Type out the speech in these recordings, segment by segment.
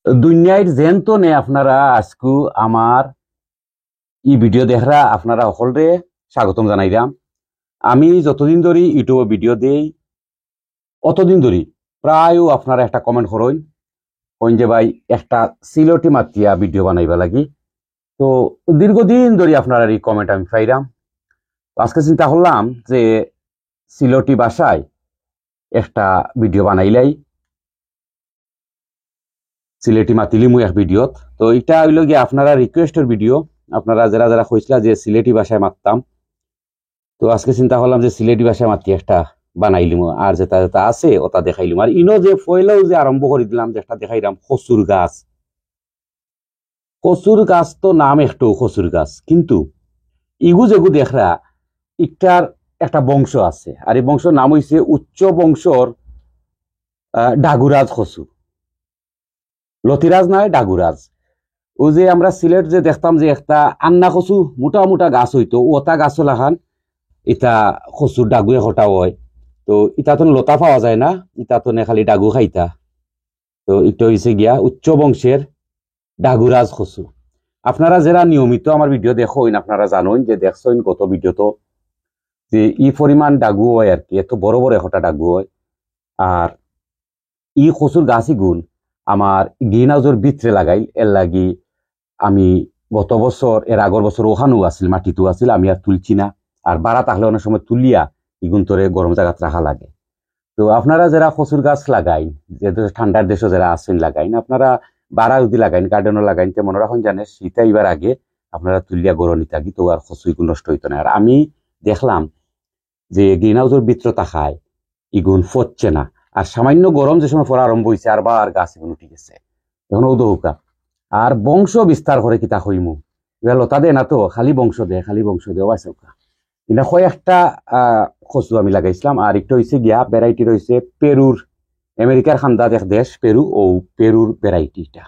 দুনিয়ার যেন তো নে আপনারা আজকু আমার ই ভিডিও দেখরা আপনারা সকলরে স্বাগতম জানাইলাম। আমি যতদিন ধরে ইউটিউবে ভিডিও দেই অতদিন ধরে প্রায় আপনারা একটা কমেন্ট করেন কইন যে ভাই একটা সিলটি মাতিয়া ভিডিও বানাইবা লাগি। তো দীর্ঘদিন ধরে আপনারা এই কমেন্ট আমি পাইলাম। আজকে চিন্তা করলাম যে সিলটি ভাষায় একটা ভিডিও বানাইলাই, সিলেটি মাতিলি মুই এক ভিডিওত। তো এটা হইল গিয়ে আপনারা রিকোয়েস্টের ভিডিও, আপনারা যারা যারা কইছিলা যে সিলেটি ভাষায় মারতাম। তো আজকে চিন্তা করলাম যে সিলেটি ভাষায় মাতি একটা বানাইলিম, আর যেটা যেটা আছে ওটা দেখাইলিম। আর ইনো যে ফয়লাও যে আরম্ভ করে দিলাম যে একটা দেখাইলাম কচুর গাছ। কচুর গাছ তো নাম একটু কচুর গাছ, কিন্তু ইগু যেগু দেখরা ইটার একটা বংশ আছে, আর এই বংশের নাম হইছে উচ্চ বংশর ডাগুরাজ কচু। লতিরাজ নয়, ডাগুরাজ। ও যে আমরা সিলেট যে দেখতাম যে একটা আন্না কচু মোটা মোটা গাছ হইতো, ওটা গাছ লাখান ইটা কচুর ডাগুয়ে হটা হয়। তো ইটা তো লতা পাওয়া যায় না, ইটা তো খালি ডাগু খাইতা। তো এটা হয়েছে গিয়া উচ্চ বংশের ডাগুরাজ কচু। আপনারা যারা নিয়মিত আমার ভিডিও দেখেন আপনারা জানেন যে দেখছেন গত ভিডিও তো যে ই পরিমাণ ডাগু হয় আর কি, এত বড় বড় একটা ডাগু হয়। আর ই কচুর গাছই গুণ আমার গ্রিন হাউসের ভিতরে লাগাই এর লাগি আমি গত বছর এর আগর বছর ওখানো আছিল, মাটিতো আছিল, আমি আর তুলছি না। আর বাড়া তাহলে অনেক সময় তুলিয়া ইগুন তোরে গরম জায়গাত রাখা লাগে। তো আপনারা যারা কচুর গাছ লাগাইন, যে ঠান্ডার দেশে যারা আছেন লাগাইন, আপনারা বাড়া যদি লাগাইন গার্ডেনও লাগাইন, তো মনে রাখুন জানে শীতা এবার আগে আপনারা তুলিয়া গরম নিতাগি, তো আর কচু ইগুন নষ্ট হইতো না। আর আমি দেখলাম যে গ্রিন হাউসের ভিতরে তাকায় ইগুন ফচ্ছে না। আর সামান্য গরম যে সময় পড়া আরম্ভ হয়েছে আর বার গাছ ইগুন উঠে গেছে, এখন উদৌকা। আর বংশ বিস্তার করে কিতা হইমু, এবার লতা দে না তো, খালি বংশ দে খালি বংশ দে ওয়াইসা। এটা কয়েকটা কচু আমি লাগাইছিলাম। আর একটা হয়েছে গিয়া ভ্যারাইটি রয়েছে পেরুর, আমেরিকার খান্দা এক দেশ পেরু, ও পেরুর ভ্যারাইটিটা।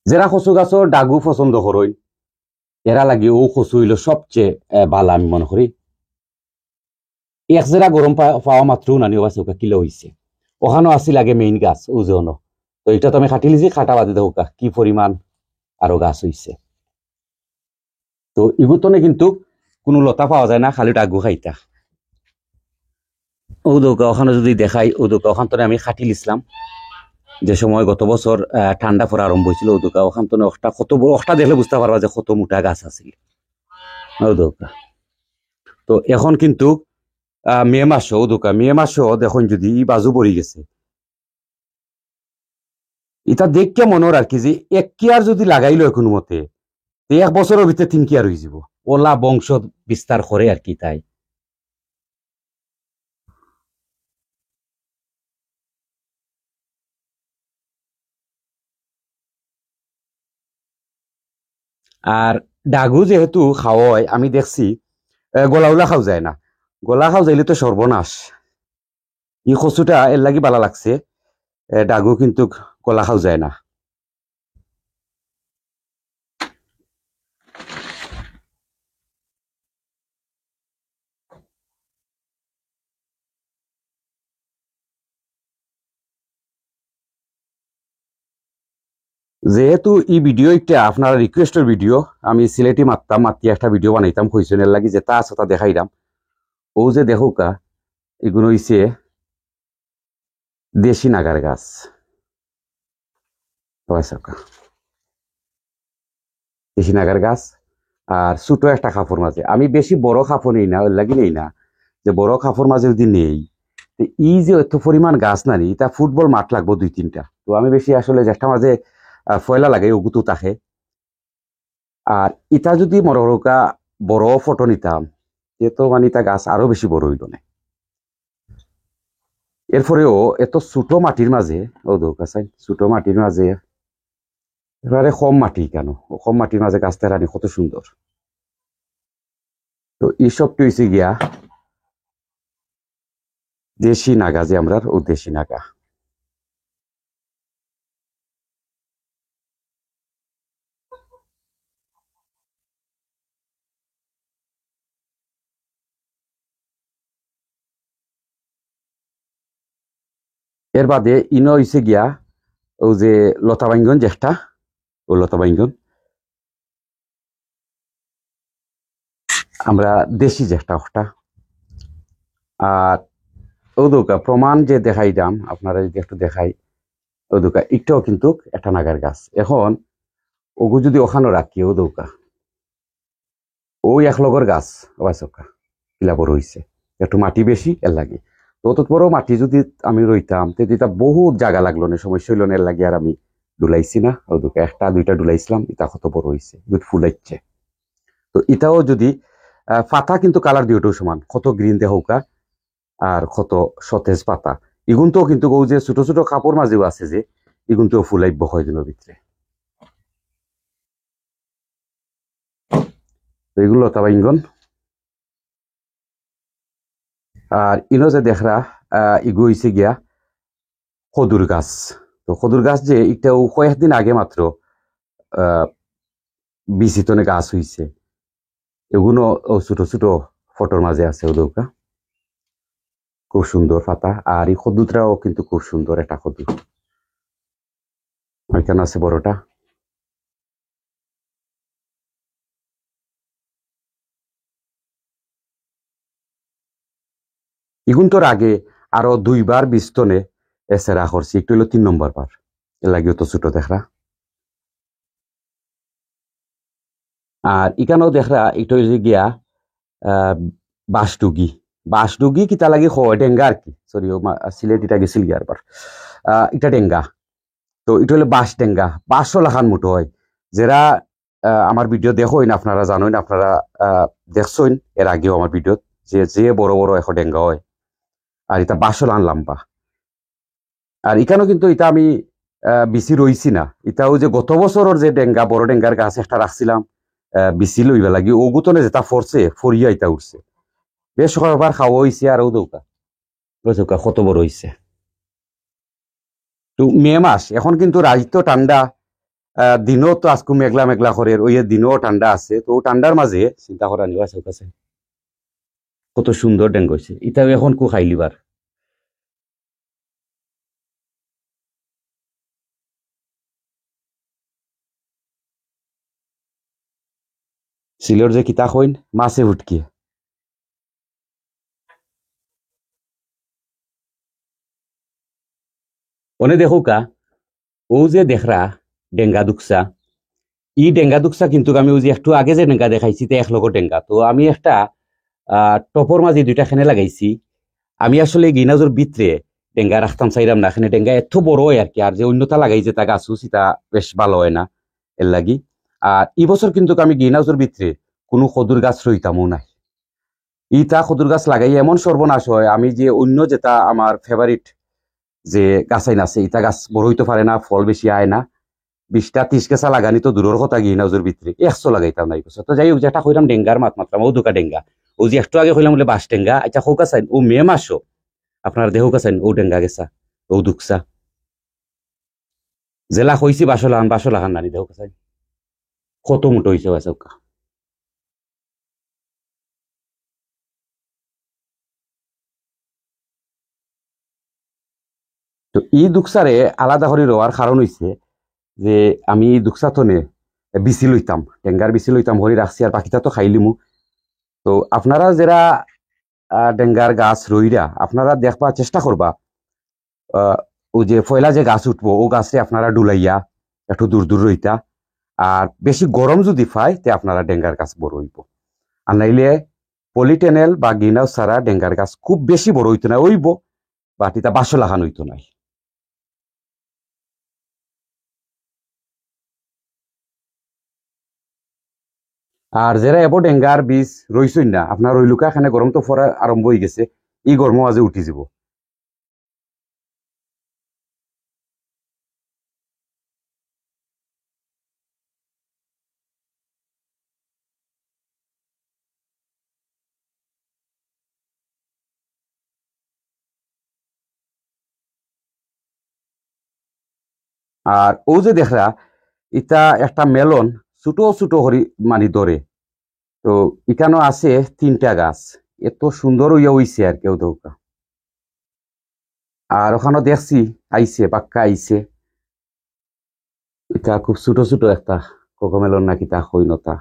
যারা কচু গাছর ডাগু পছন্দ করই এরা লাগে ও কচু হইল সবচেয়ে ভালো আমি মনে করি। এক জেরা গরম পাওয়া মাত্র নানি ওবাসে ওকা কিলো হয়েছে, ওখানেও আসি লাগে মেইন গাছ ওজনও। তো এটা তো আমি কাটি লিছি, কাটা বাদে দেখা কি পরিমাণ আরো গাছ হয়েছে। তো ইগুতনে কিন্তু কোনো লতা পাওয়া যায় না, খালি ডাগু খাইতা। ও দৌকা ওখানে যদি দেখাই, ও দৌকা ওখান আমি খাটি লিছিলাম যে সময় গত বছর ঠান্ডা পড়া আরম্ভ হয়েছিল। ও দৌকা ওখান একটা কত বড় একটা দেখলে বুঝতে পারবা যে কত মোটা গাছ আছিল। ও দৌকা তো এখন কিন্তু মে মাসও, ও দৌকা মে মাসও দেখুন যদি ই বাজু পড়ি গেছে। এটা দেখকে মনের আর কি যে এক কেয়ার যদি লাগাইলো কোনো মতে, এক বছরের ভিতরে 3 কেয়ার হয়ে যাব। ওলা বংশ বিস্তার করে আর কি তাই। আর ডাগু যেহেতু খাওয়া হয় আমি দেখছি গলাউলা খাও যায় না, গলা খাও যাইলে তো সর্বনাশ। ই কচুটা এর লাগি ভালো লাগছে, ডাগু কিন্তু গলা খাও যায় না। যেহেতু এই ভিডিওটা আপনারা রিকোয়েস্টের ভিডিও, আমি সিলেটি মারতাম মাতি একটা ভিডিও বানাইতাম কইসনের লাগি যেটা আছে তা দেখাইলাম। ও যে দেখুকা এগুলো হইছে দেশি নাগার গাছ। দেশি নাগার গাছ আর ছোট একটা কাপড় মাঝে, আমি বেশি বড় কাপড় নেই না, ওর লাগি নেই না যে বড় কাপড় মাঝে যদি নেই ই যে এত পরিমাণ গাছ নানি তা ফুটবল মাঠ লাগবো 2-3টা। তো আমি বেশি আসলে জ্যেষ্ঠা মাঝে ফয়লা লাগে ওগুতো তাকে। আর ইটা যদি মরকা বড় ফটো নিতাম এ তো মানে তা গাছ আরো বেশি বড় হইল না। এরপরেও এত ছোট মাটির মাঝে, ও দৌকা চাই ছোট মাটির মাঝে এবারে কম মাটি কেন, কম মাটির মাঝে গাছটা রানি কত সুন্দর। তো এইসবটি হয়েছে গিয়া দেশি নাগা, যে আমরা ও দেশি নাগা। এর বাদে ইনো হইছে গিয়া ও যে লতা বাইঙ্গন যেটা ও লতা বাইঙ্গন আমরা দেশি যেটা ওটা। আর ও দৌকা প্রমাণ যে দেখাই দাম আপনারা যদি একটু দেখাই ও দৌকা একটাও কিন্তু একটা নাগার গাছ। এখন ওগু যদি ওখানে রাখি ও দৌকা ওই এক লগর গাছ ওয়াইসকা কিলা বড় হইছে একটু মাটি বেশি এর লাগে। তো অত বড় মাটি যদি আমি রইতাম তেটা বহুত জায়গা লাগলো না, সমস্যা হইল না, এর লাগে আর আমি ডুলাইছি না। ও দৌকা একটা দুইটা ডুলাইছিলাম, এটা কত বড় হইছে, ফুলাইছে। তো এটাও যদি পাতা কিন্তু কালার দিওটাও সমান, কত গ্রিন দেহকা আর কত সতেজ পাতা। ইগুন তো কিন্তু যে ছোট ছোট কাপড় মাঝেও আছে যে ইগুন তো ফুলাইব কয়দিনের ভিতরে। এগুলো লতা ইঙ্গন। আর ইনো যে দেখরা ইগু হইছে গিয়া খদুর গাছ। তো খদুর গাছ যে এটাও কয়েকদিন আগে মাত্র বিচিতনে গাছ হইছে। এগুলো ছোট ছোট ফটোর মাঝে আছে ওদৌকা, খুব সুন্দর পাতা। আর এই খদুরটাও কিন্তু খুব সুন্দর একটা খদুর। এখানে আছে বড়টা। ইগুন্তর আগে আরো দুইবার বিস্তনে এসেরা করছি, একটু হলো 3 নম্বর বার, এর লাগিও তো ছোট দেখরা। আর এখানেও দেখরা একটু গিয়া বাঁশডুগি। বাঁশডুগি কিতা লাগে ডেঙ্গা আর কি, সরি সিলেট এটা গেছিল গিয়ার বার। এটা ডেঙ্গা। তো এটা হলো বাঁশ ডেঙ্গা, 500 লাখান মুঠো হয়। যারা আমার ভিডিও দেখোইন আপনারা জানোইন, আপনারা দেখছইন এর আগেও আমার ভিডিও, যে যে বড় বড় এখন ডেঙ্গা হয়। আর এটা 500 লাখান লম্বা। আর এখানেও কিন্তু এটা আমি বিচি রইছি না, এটাও যে গত বছরের যে ডেঙ্গা বড় ডেঙ্গার গাছ একটা রাখছিলাম বিচি লইবা লাগি, ও গুতনে যেটা ফরছে ফরিয়া এটা উঠছে। বেশ কয়েকবার খাওয়া হয়েছে। আর ও দৌকা কত বড় হয়েছে। তো মে মাস এখন কিন্তু রাইত ঠান্ডা, দিনও তো আজকু মেঘলা মেঘলা করে, ওই দিনও ঠান্ডা আছে। তো ঠান্ডার মাঝে চিন্তা করা নিবা কাছে কত সুন্দর ডেঙ্গ হয়েছে। এটাও এখন কু খাইলিবার। সিলর যে কিতা কইন মাছে হুটকি। অনে দেখো কা ও যে দেখরা ডেঙ্গা দুকসা, ই ডেঙ্গা দুকসা কিন্তু আমি ওই যে একটু আগে যে ডেঙ্গা দেখাইছি তে এক লগর ডেঙ্গা। তো আমি একটা টপর মাঝে দুইটা খেনে লাগাইছি। আমি আসলে গিনাজোর ভিতরে ডেঙ্গা রাখতাম চাইলাম না, এখানে ডেঙ্গা এত বড় হয় আর কি। আর যে অন্যতা লাগাইছে তা গাছ সেটা বেশ ভালো হয় না এর লাগি। আর এই বছর কিন্তু আমি গিনাজোর ভিতরে কোনো খদুর গাছ রইতামও নাই। ইটা খদুর গাছ লাগাই এমন সর্বনাশ হয়, আমি যে অন্য যেটা আমার ফেভারিট যে গাছাইন আছে ইটা গাছ বড় হইতে পারে না, ফল বেশি আয় না। 20টা 30 গাছা লাগানি তো দূরের কথা, গিয়ে নাউজোর ভিতরে 100 লাগাইতাম না এই বছর। তো যাই হোক, যেটা কইলাম ডেঙ্গার মাত মাত্রাম ও দুকা ডেঙ্গা। ও যে একটু আগে কইলাম বলে বাস ডেঙ্গা, আচ্ছা হোক আছেন ও মে মাসও আপনার দেহ কাছেন ও ডেঙ্গা গেছা ও দুকসা জেলা হইছি 12 লাখান নানি দেহ কাছেন কত মুটো হইছে ওকা। তো ই দুকসারে আলাদা করে রোয়ার কারণ হইছে যে আমি দুকসা তনে বিচি লইতাম, ডেঙ্গার বিচি লইতাম হরি রাখছি, আর বাকিটা তো খাইলিমু। তো আপনারা যারা ডেঙ্গার গাছ রইরা আপনারা দেখবার চেষ্টা করবা, ও যে ফয়লা যে গাছ উঠবো ও গাছে আপনারা ডুলাইয়া একটু দূর দূর রইতা। আর বেশি গরম যদি পায় তে আপনারা ডেঙ্গার গাছ বড় হইব। আর নাইলে পলিটেনেল বা গ্রিন হাউস ছাড়া ডেঙ্গার গাছ খুব বেশি বড় হইতো না, হইব বাট এটা 500 লাখান হইতো নাই। আর যারা এব ডেঙ্গার বীজ রইছই না আপনার রইলুকা, এখানে গরম তো পড়া আরম্ভ হয়ে গেছে, এই গরম আজে উঠি যাব। আর ও যে দেখরা এটা একটা মেলন ছোট ছোট হরি মানে ধরে। তো এখানেও আছে 3টা গাছ, এত সুন্দর হইয়া হইছে আর কেউ দৌকা। আর ওখানে দেখছি আইছে পাক্কা আইছে এটা খুব ছোট ছোট একটা কোকোমেলন নাকি তা হইনতা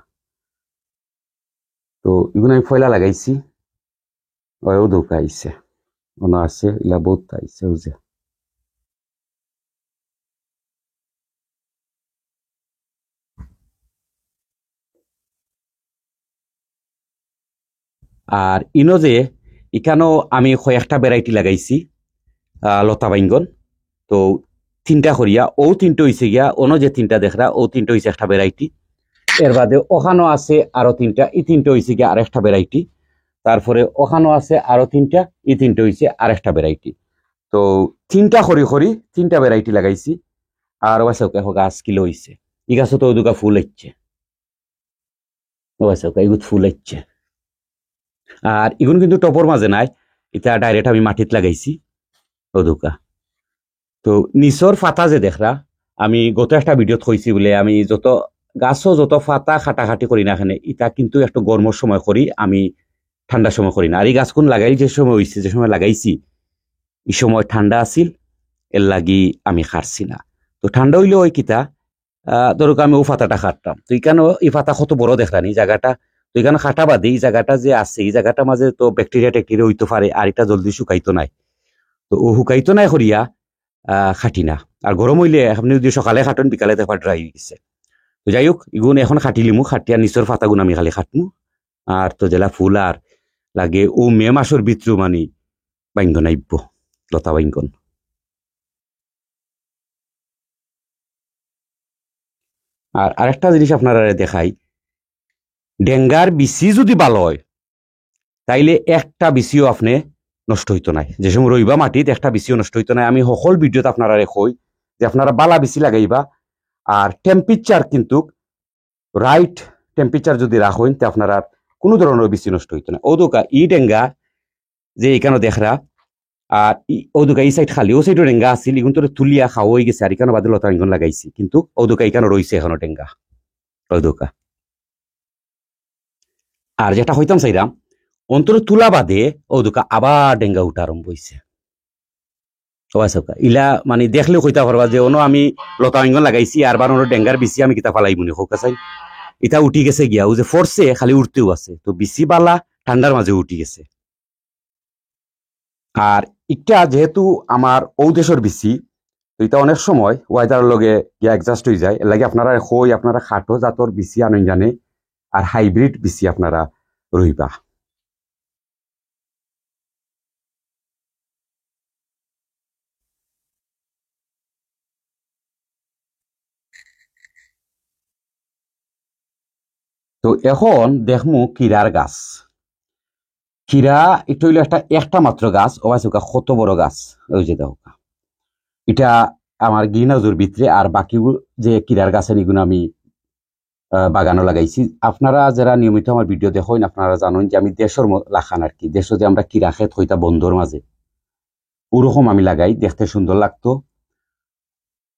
তো এগুলো আমি ফয়লা লাগাইছি ওও দৌকা আইছে মনে আছে ইলা বহুত আইছে বুঝে আর ইনো যে এখানেও আমি কয়েকটা ভ্যারাইটি লাগাইছি লতা বাইঙ্গন তো তিনটা করিয়া ও তিনটা হয়েছে গিয়া অন্য যে তিনটা দেখরা ও তিনটা হয়েছে একটা ভ্যারাইটি এর বাদে ওখানো আছে আরো তিনটা এই তিনটা হয়েছে গিয়া আর একটা ভ্যারাইটি তারপরে ওখানো আছে আরো তিনটা এই তিনটা হয়েছে আর একটা ভ্যারাইটি তো তিনটা খড়ি খড়ি তিনটা ভ্যারাইটি লাগাইছি আর ওয়াসে গাছ কিলো হয়েছে ই গাছও তো দুকা ফুল হচ্ছে ওয়াসে এগুলো ফুল হচ্ছে আর এগুলো কিন্তু টপর মাঝে নাই এটা ডাইরেক্ট আমি মাটিত লাগাইছি ও দুকা তো নিচর ফাতা যে দেখরা আমি গত একটা ভিডিওত কইছি বলে আমি যত গাছও যত ফাতা খাটাখাটি করি না এখানে এটা কিন্তু একটু গরমের সময় করি আমি ঠান্ডার সময় করি না আর এই গাছগুন লাগাই যে সময় হয়েছে যে সময় লাগাইছি এই সময় ঠান্ডা আছিল এর লাগি আমি খারছি না তো ঠান্ডা হইলে ওই কিতা ধরুক আমি ও ফাতাটা খাটতাম তো এখানে এই ফাতা কত বড় দেখলানি জায়গাটা তো এখানে খাটা বাদে এই জায়গাটা যে আছে এই জায়গাটা মাঝে তো ব্যাকটেরিয়া টেকটেরিয়া হইতে পারে আর এটা জলদি শুকাইতো নাই তো ও শুকাইতো নাই করিয়া খাটি না আর গরম হইলে আপনি যদি সকালে খাটন বিকালে দেখা ড্রাই হয়ে গেছে তো যাই হোক ইগুন এখন খাটিলিমু খাটিয়া নিচর ফাতাগুন আমি খালি খাটমু আর তো জেলা ফুল আর লাগে ও মে মাসের ভিতর মানে বাইঙ্গন আইব লতা বাইঙ্গন আর আরেকটা জিনিস আপনারা দেখাই ডেঙ্গার বিচি যদি ভালো হয় তাইলে একটা বিচিও আপনি নষ্ট হইতো নাই যে সময় রইবা মাটিত একটা বিচিও নষ্ট হইতো নাই আমি সকল ভিডিওত আপনারা কই যে আপনারা বালা বিচি লাগাইবা আর টেম্পারেচার কিন্তু রাইট টেম্পারেচার যদি রাখেন তে আপনারা কোনো ধরনের বিচি নষ্ট হইতো না ও দোকা ই ডেঙ্গা যে এখানে দেখরা আর ও দোকা এই সাইড খালি ও সাইডও ডেঙ্গা আছিল এগুন তোর তুলিয়া খাওয়া হয়ে গেছে আর এখানে বাদে লতা ইঙ্গন লাগাইছি কিন্তু ও দোকা এখানে রয়েছে এখনো ডেঙ্গা ও দোকা আর যেটা হইতাম চাইরাম অন্তর তুলা বাদে ও দোকা আবার ডেঙ্গা উঠা আরম্ভ হয়েছে ইলা মানে দেখলেও কইতা পারবা যে অন্য আমি লতা ইঙ্গন লাগাইছি আর বার ডেঙ্গার বিচি আমি কিতা ফালাই মনে হোক চাই এটা উঠি গেছে গিয়া ও যে ফরছে খালি উঠতেও আছে তো বিচি বালা ঠান্ডার মাঝে উঠি গেছে আর এটা যেহেতু আমার ও দেশের বিচি তো এটা অনেক সময় ওয়েদার লগে গিয়া অ্যাডজাস্ট হয়ে যায় এর লাগে আপনারা হই আপনারা খাটো জাতর বিচি আনেন জানে আর হাইব্রিড বিচি আপনারা রইবা তো এখন দেখমু কিরার গাছ কিরা এটা হইলো একটা একটা মাত্র গাছ ও আছে কত বড় গাছ ওই যে দেখো এটা আমার গ্রিন হাউসের ভিতরে আর বাকি যে কিরার গাছ এগুলো আমি বাগানও লাগাইছি আপনারা যারা নিয়মিত আমার ভিডিও দেখেন আপনারা জানেন যে আমি দেশের লাখান আর কি দেশ যে আমরা কিরা খেত হইতা বন্ধর মাঝে ওরকম আমি লাগাই দেখতে সুন্দর লাগতো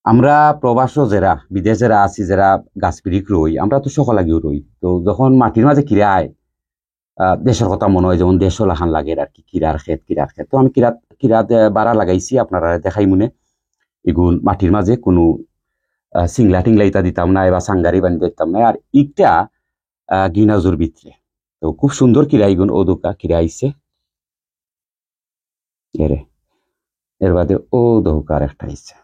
আমরা প্রবাসও যারা বিদেশ যারা আছি যারা গাছ পিড়িক রই আমরা তো সকল লাগিও রই তো যখন মাটির মাঝে কিরা আয় দেশের কথা মনে হয় যেমন দেশও লাখান লাগে আর কি কিরার ক্ষেত তো আমি কিরা বাড়া লাগাইছি আপনারা দেখাই মনে এগুন মাটির মাঝে কোনো সিংলা টিংলা ইতা দিতাম না বা সাঙ্গারি বানিয়ে দিতাম না আর ইটা গ্রিন হাউসের ভিতরে তো খুব সুন্দর কিরা এগুন ও দোকা কিরা আইছে এর বাদে ও দোকার একটা আইছে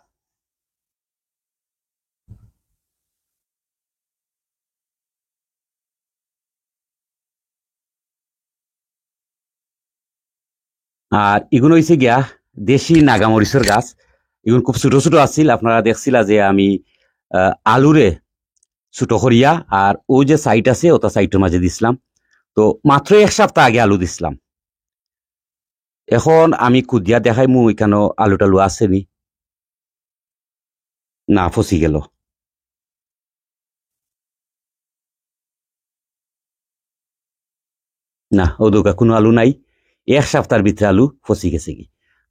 আর এগুলো হয়েছে গিয়া দেশি নাগামরিচের গাছ এগুলো খুব ছোট ছোট আছিল আপনারা দেখছিলা যে আমি আলুরে ছোট করিয়া আর ও যে সাইট আছে ওটা সাইটের মাঝে দিছিলাম তো মাত্র এক সপ্তাহ আগে আলু দিছিলাম এখন আমি কুদিয়া দেখাই মু এখানে আলু টালু আসেনি না ফসি গেল না ও দোকা কোনো আলু নাই এক সপ্তাহের ভিতরে আলু ফসি গেছে কি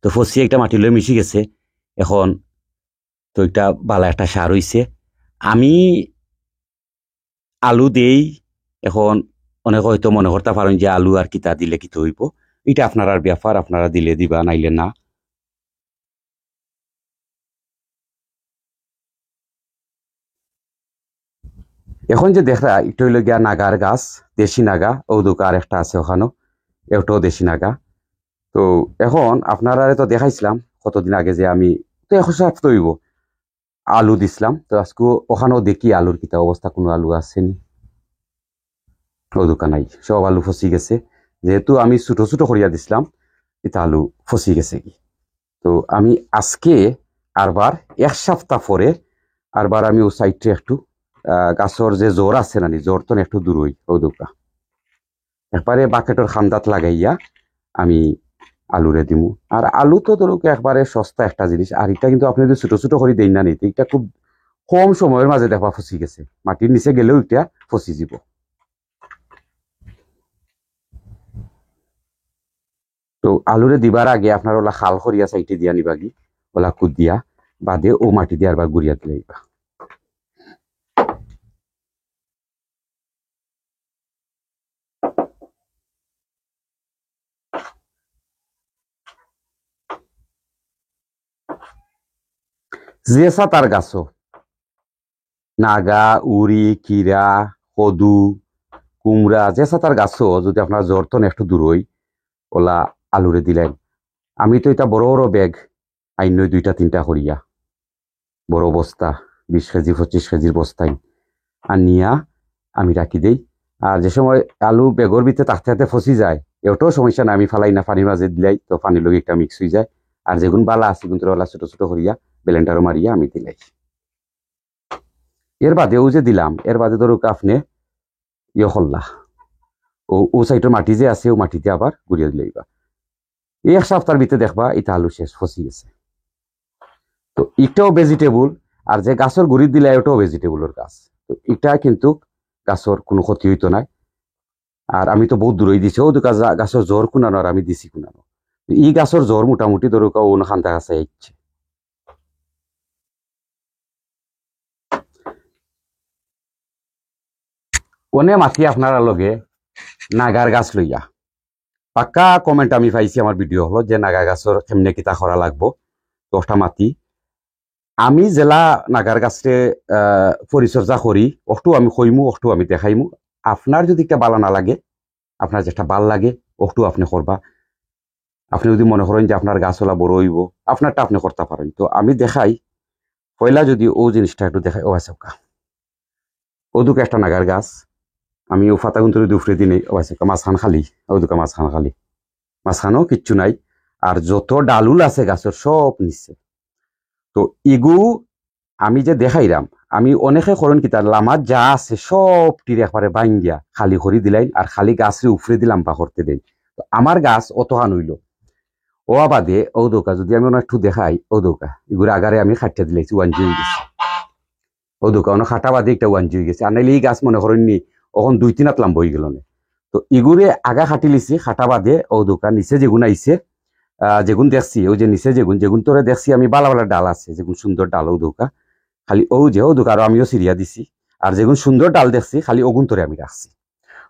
তো ফসি একটা মাটি লয়ে মিশি গেছে এখন তো এটা বালা একটা সার হইছে আমি আলু দেই এখন অনেক হয়তো মনে করতে পারেন যে আলু আর কিতা দিলে কিতা হইব এটা আপনার ব্যাপার আপনারা দিলে দিবা নাইলে না এখন যে দেখরা একটু হইল গিয়া নাগার গাছ, দেশি নাগা, ও দোকার একটা আছে ওখানেও, এটাও দেশি নাগা। তো এখন আপনারা তো দেখাইছিলাম কতদিন আগে যে আমি তো এখন সাপ তৈব আলু দিছিলাম, তো আজকে ওখানেও দেখি আলুর কিতা অবস্থা, কোনো আলু আসেনি, ও দোকান নাই, সব আলু ফসি গেছে। যেহেতু আমি ছোট ছোট করিয়া দিছিলাম, এটা আলু ফসি গেছে কি। তো আমি আজকে আরবার 1 সপ্তাহ পরে আরবার আমি ও সাইডে একটু গাছর যে জ্বর আছে নানি, জ্বর তো একটু দূর হই, ও দোকা একবারে বাকেটের খান্দাত লাগাইয়া আমি আলুরে দিমু। আর আলু তো ধরুক একবারে সস্তা একটা জিনিস, আর এটা কিন্তু আপনি যদি ছোট ছোট করে দেন না নিতে, এটা খুব কম সময়ের মাঝে দেখবা ফসি গেছে, মাটির নিচে গেলেও এটা ফসি যাব। তো আলুরে দিবার আগে আপনার ওলা খাল করিয়া সাইটে দিয়া নিবাগি, ওলা কুদ দিয়া বাদে ও মাটি দিয়ে আরবার গুড়িয়া দিলে দিবা। জেসা তার গাছও নাগা, উড়ি, কিরা, কদু, কুমড়া, জেসা তার গাছও যদি আপনার জ্বর তো একটু দূর হই, ওলা আলুরে দিলেন। আমি তো এটা বড় বড় ব্যাগ আইন 2-3টা করিয়া, বড় বস্তা 20 কেজি 25 কেজির বস্তায় আনিয়া আমি রাখি দেই। আর যে সময় আলু বেগর ভিতরে তাতে তাতে ফসি যায়, এটাও সমস্যা না, আমি ফালাই না, পানির মাঝে দিলাই তো পানির লগে একটা মিক্স হয়ে যায়। আর যেগুন বালা আছে কিন্তু ওলা ছোট ছোট করিয়া ব্লেন্ডারও মারিয়া আমি দিলাই। এর বাদে ও যে দিলাম, এর বাদে ধরুক আপনি ইয়ে করলা, ও সাইডের মাটি যে আছে ও মাটিতে আবার গুড়িয়ে দিলে এই 1 সপ্তাহের ভিতরে দেখবা এটা আলু শেষ ফসি গেছে। তো এটাও ভেজিটেবল, আর যে গাছের গুড়ি দিলে ওটাও ভেজিটেবলের গাছ। তো এটা কিন্তু গাছের কোনো ক্ষতি হইতো না। আর আমি তো বহুত দূরই দিছি, ও গাছের জ্বর কুনানো আর আমি দিছি কুনানো। এই গাছের জ্বর মোটামুটি ধরো অন্য খান্তা গাছে আইছে। অনে মাতি আপনারা লগে নাগার গাছ লইয়া পাক্কা কমেন্ট আমি পাইছি আমার ভিডিও হলো যে নাগা গাছের কেমনে কিতা করা লাগবো 10টা মাতি। আমি জেলা নাগার গাছরে পরিচর্যা করি, অটু আমি কইমু, অটু আমি দেখাইমু। আপনার যদি একটা ভালো না লাগে, আপনার যেটা ভাল লাগে অটু আপনি করবা। আপনি যদি মনে করেন যে আপনার গাছওয়ালা বড় হইব, আপনারটা আপনি করতে পারেন। তো আমি দেখাই পয়লা যদি ও জিনিসটা একটু দেখাই। ও আছে ও দুটো একটা নাগার গাছ, আমি ও ফাতা গুন্তরে দুফরে দিনে ও আছে মাঝখান খালি, ও দুটো মাঝখান খালি, মাঝখানেও কিচ্ছু নাই। আর যত ডালুল আছে গাছের সব নিচ্ছে। তো ইগু আমি যে দেখাইলাম, আমি অনেকে করেন কি তার লামার যা আছে সব টির একবারে ভাঙ্গিয়া খালি করি দিলাই, আর খালি গাছরে উফরে দিলাম বা করতে দেই। তো আমার গাছ অতহান হইল। ও বাদে ও দৌকা যদি আমি একটু দেখাই, ও দৌকা এগুলো আগারে আমি খাটিয়া দিলাইছি, 1G হয়ে গেছে। ও দৌকা অনেক খাটা বাদে একটা 1G হয়ে গেছে। আর নাইলে এই গাছ মনে করেন নি ওখন 2-3 হাত লাম্ব হয়ে গেল না। তো ইগুরে আগা খাটি লিছি, খাটা বাদে ও দৌকা নিচে যেগুন আইছে, যেগুন দেখছি ওই যে নিচে যেগুন যেগুন তোরে দেখছি আমি বালা বালা ডাল আছে, যেগুন সুন্দর ডাল ও দৌকা খালি ও যে ও দোকার আমিও সিরিয়া দিছি। আর যেগুন সুন্দর ডাল দেখছি খালি ওগুন তোরে আমি রাখছি।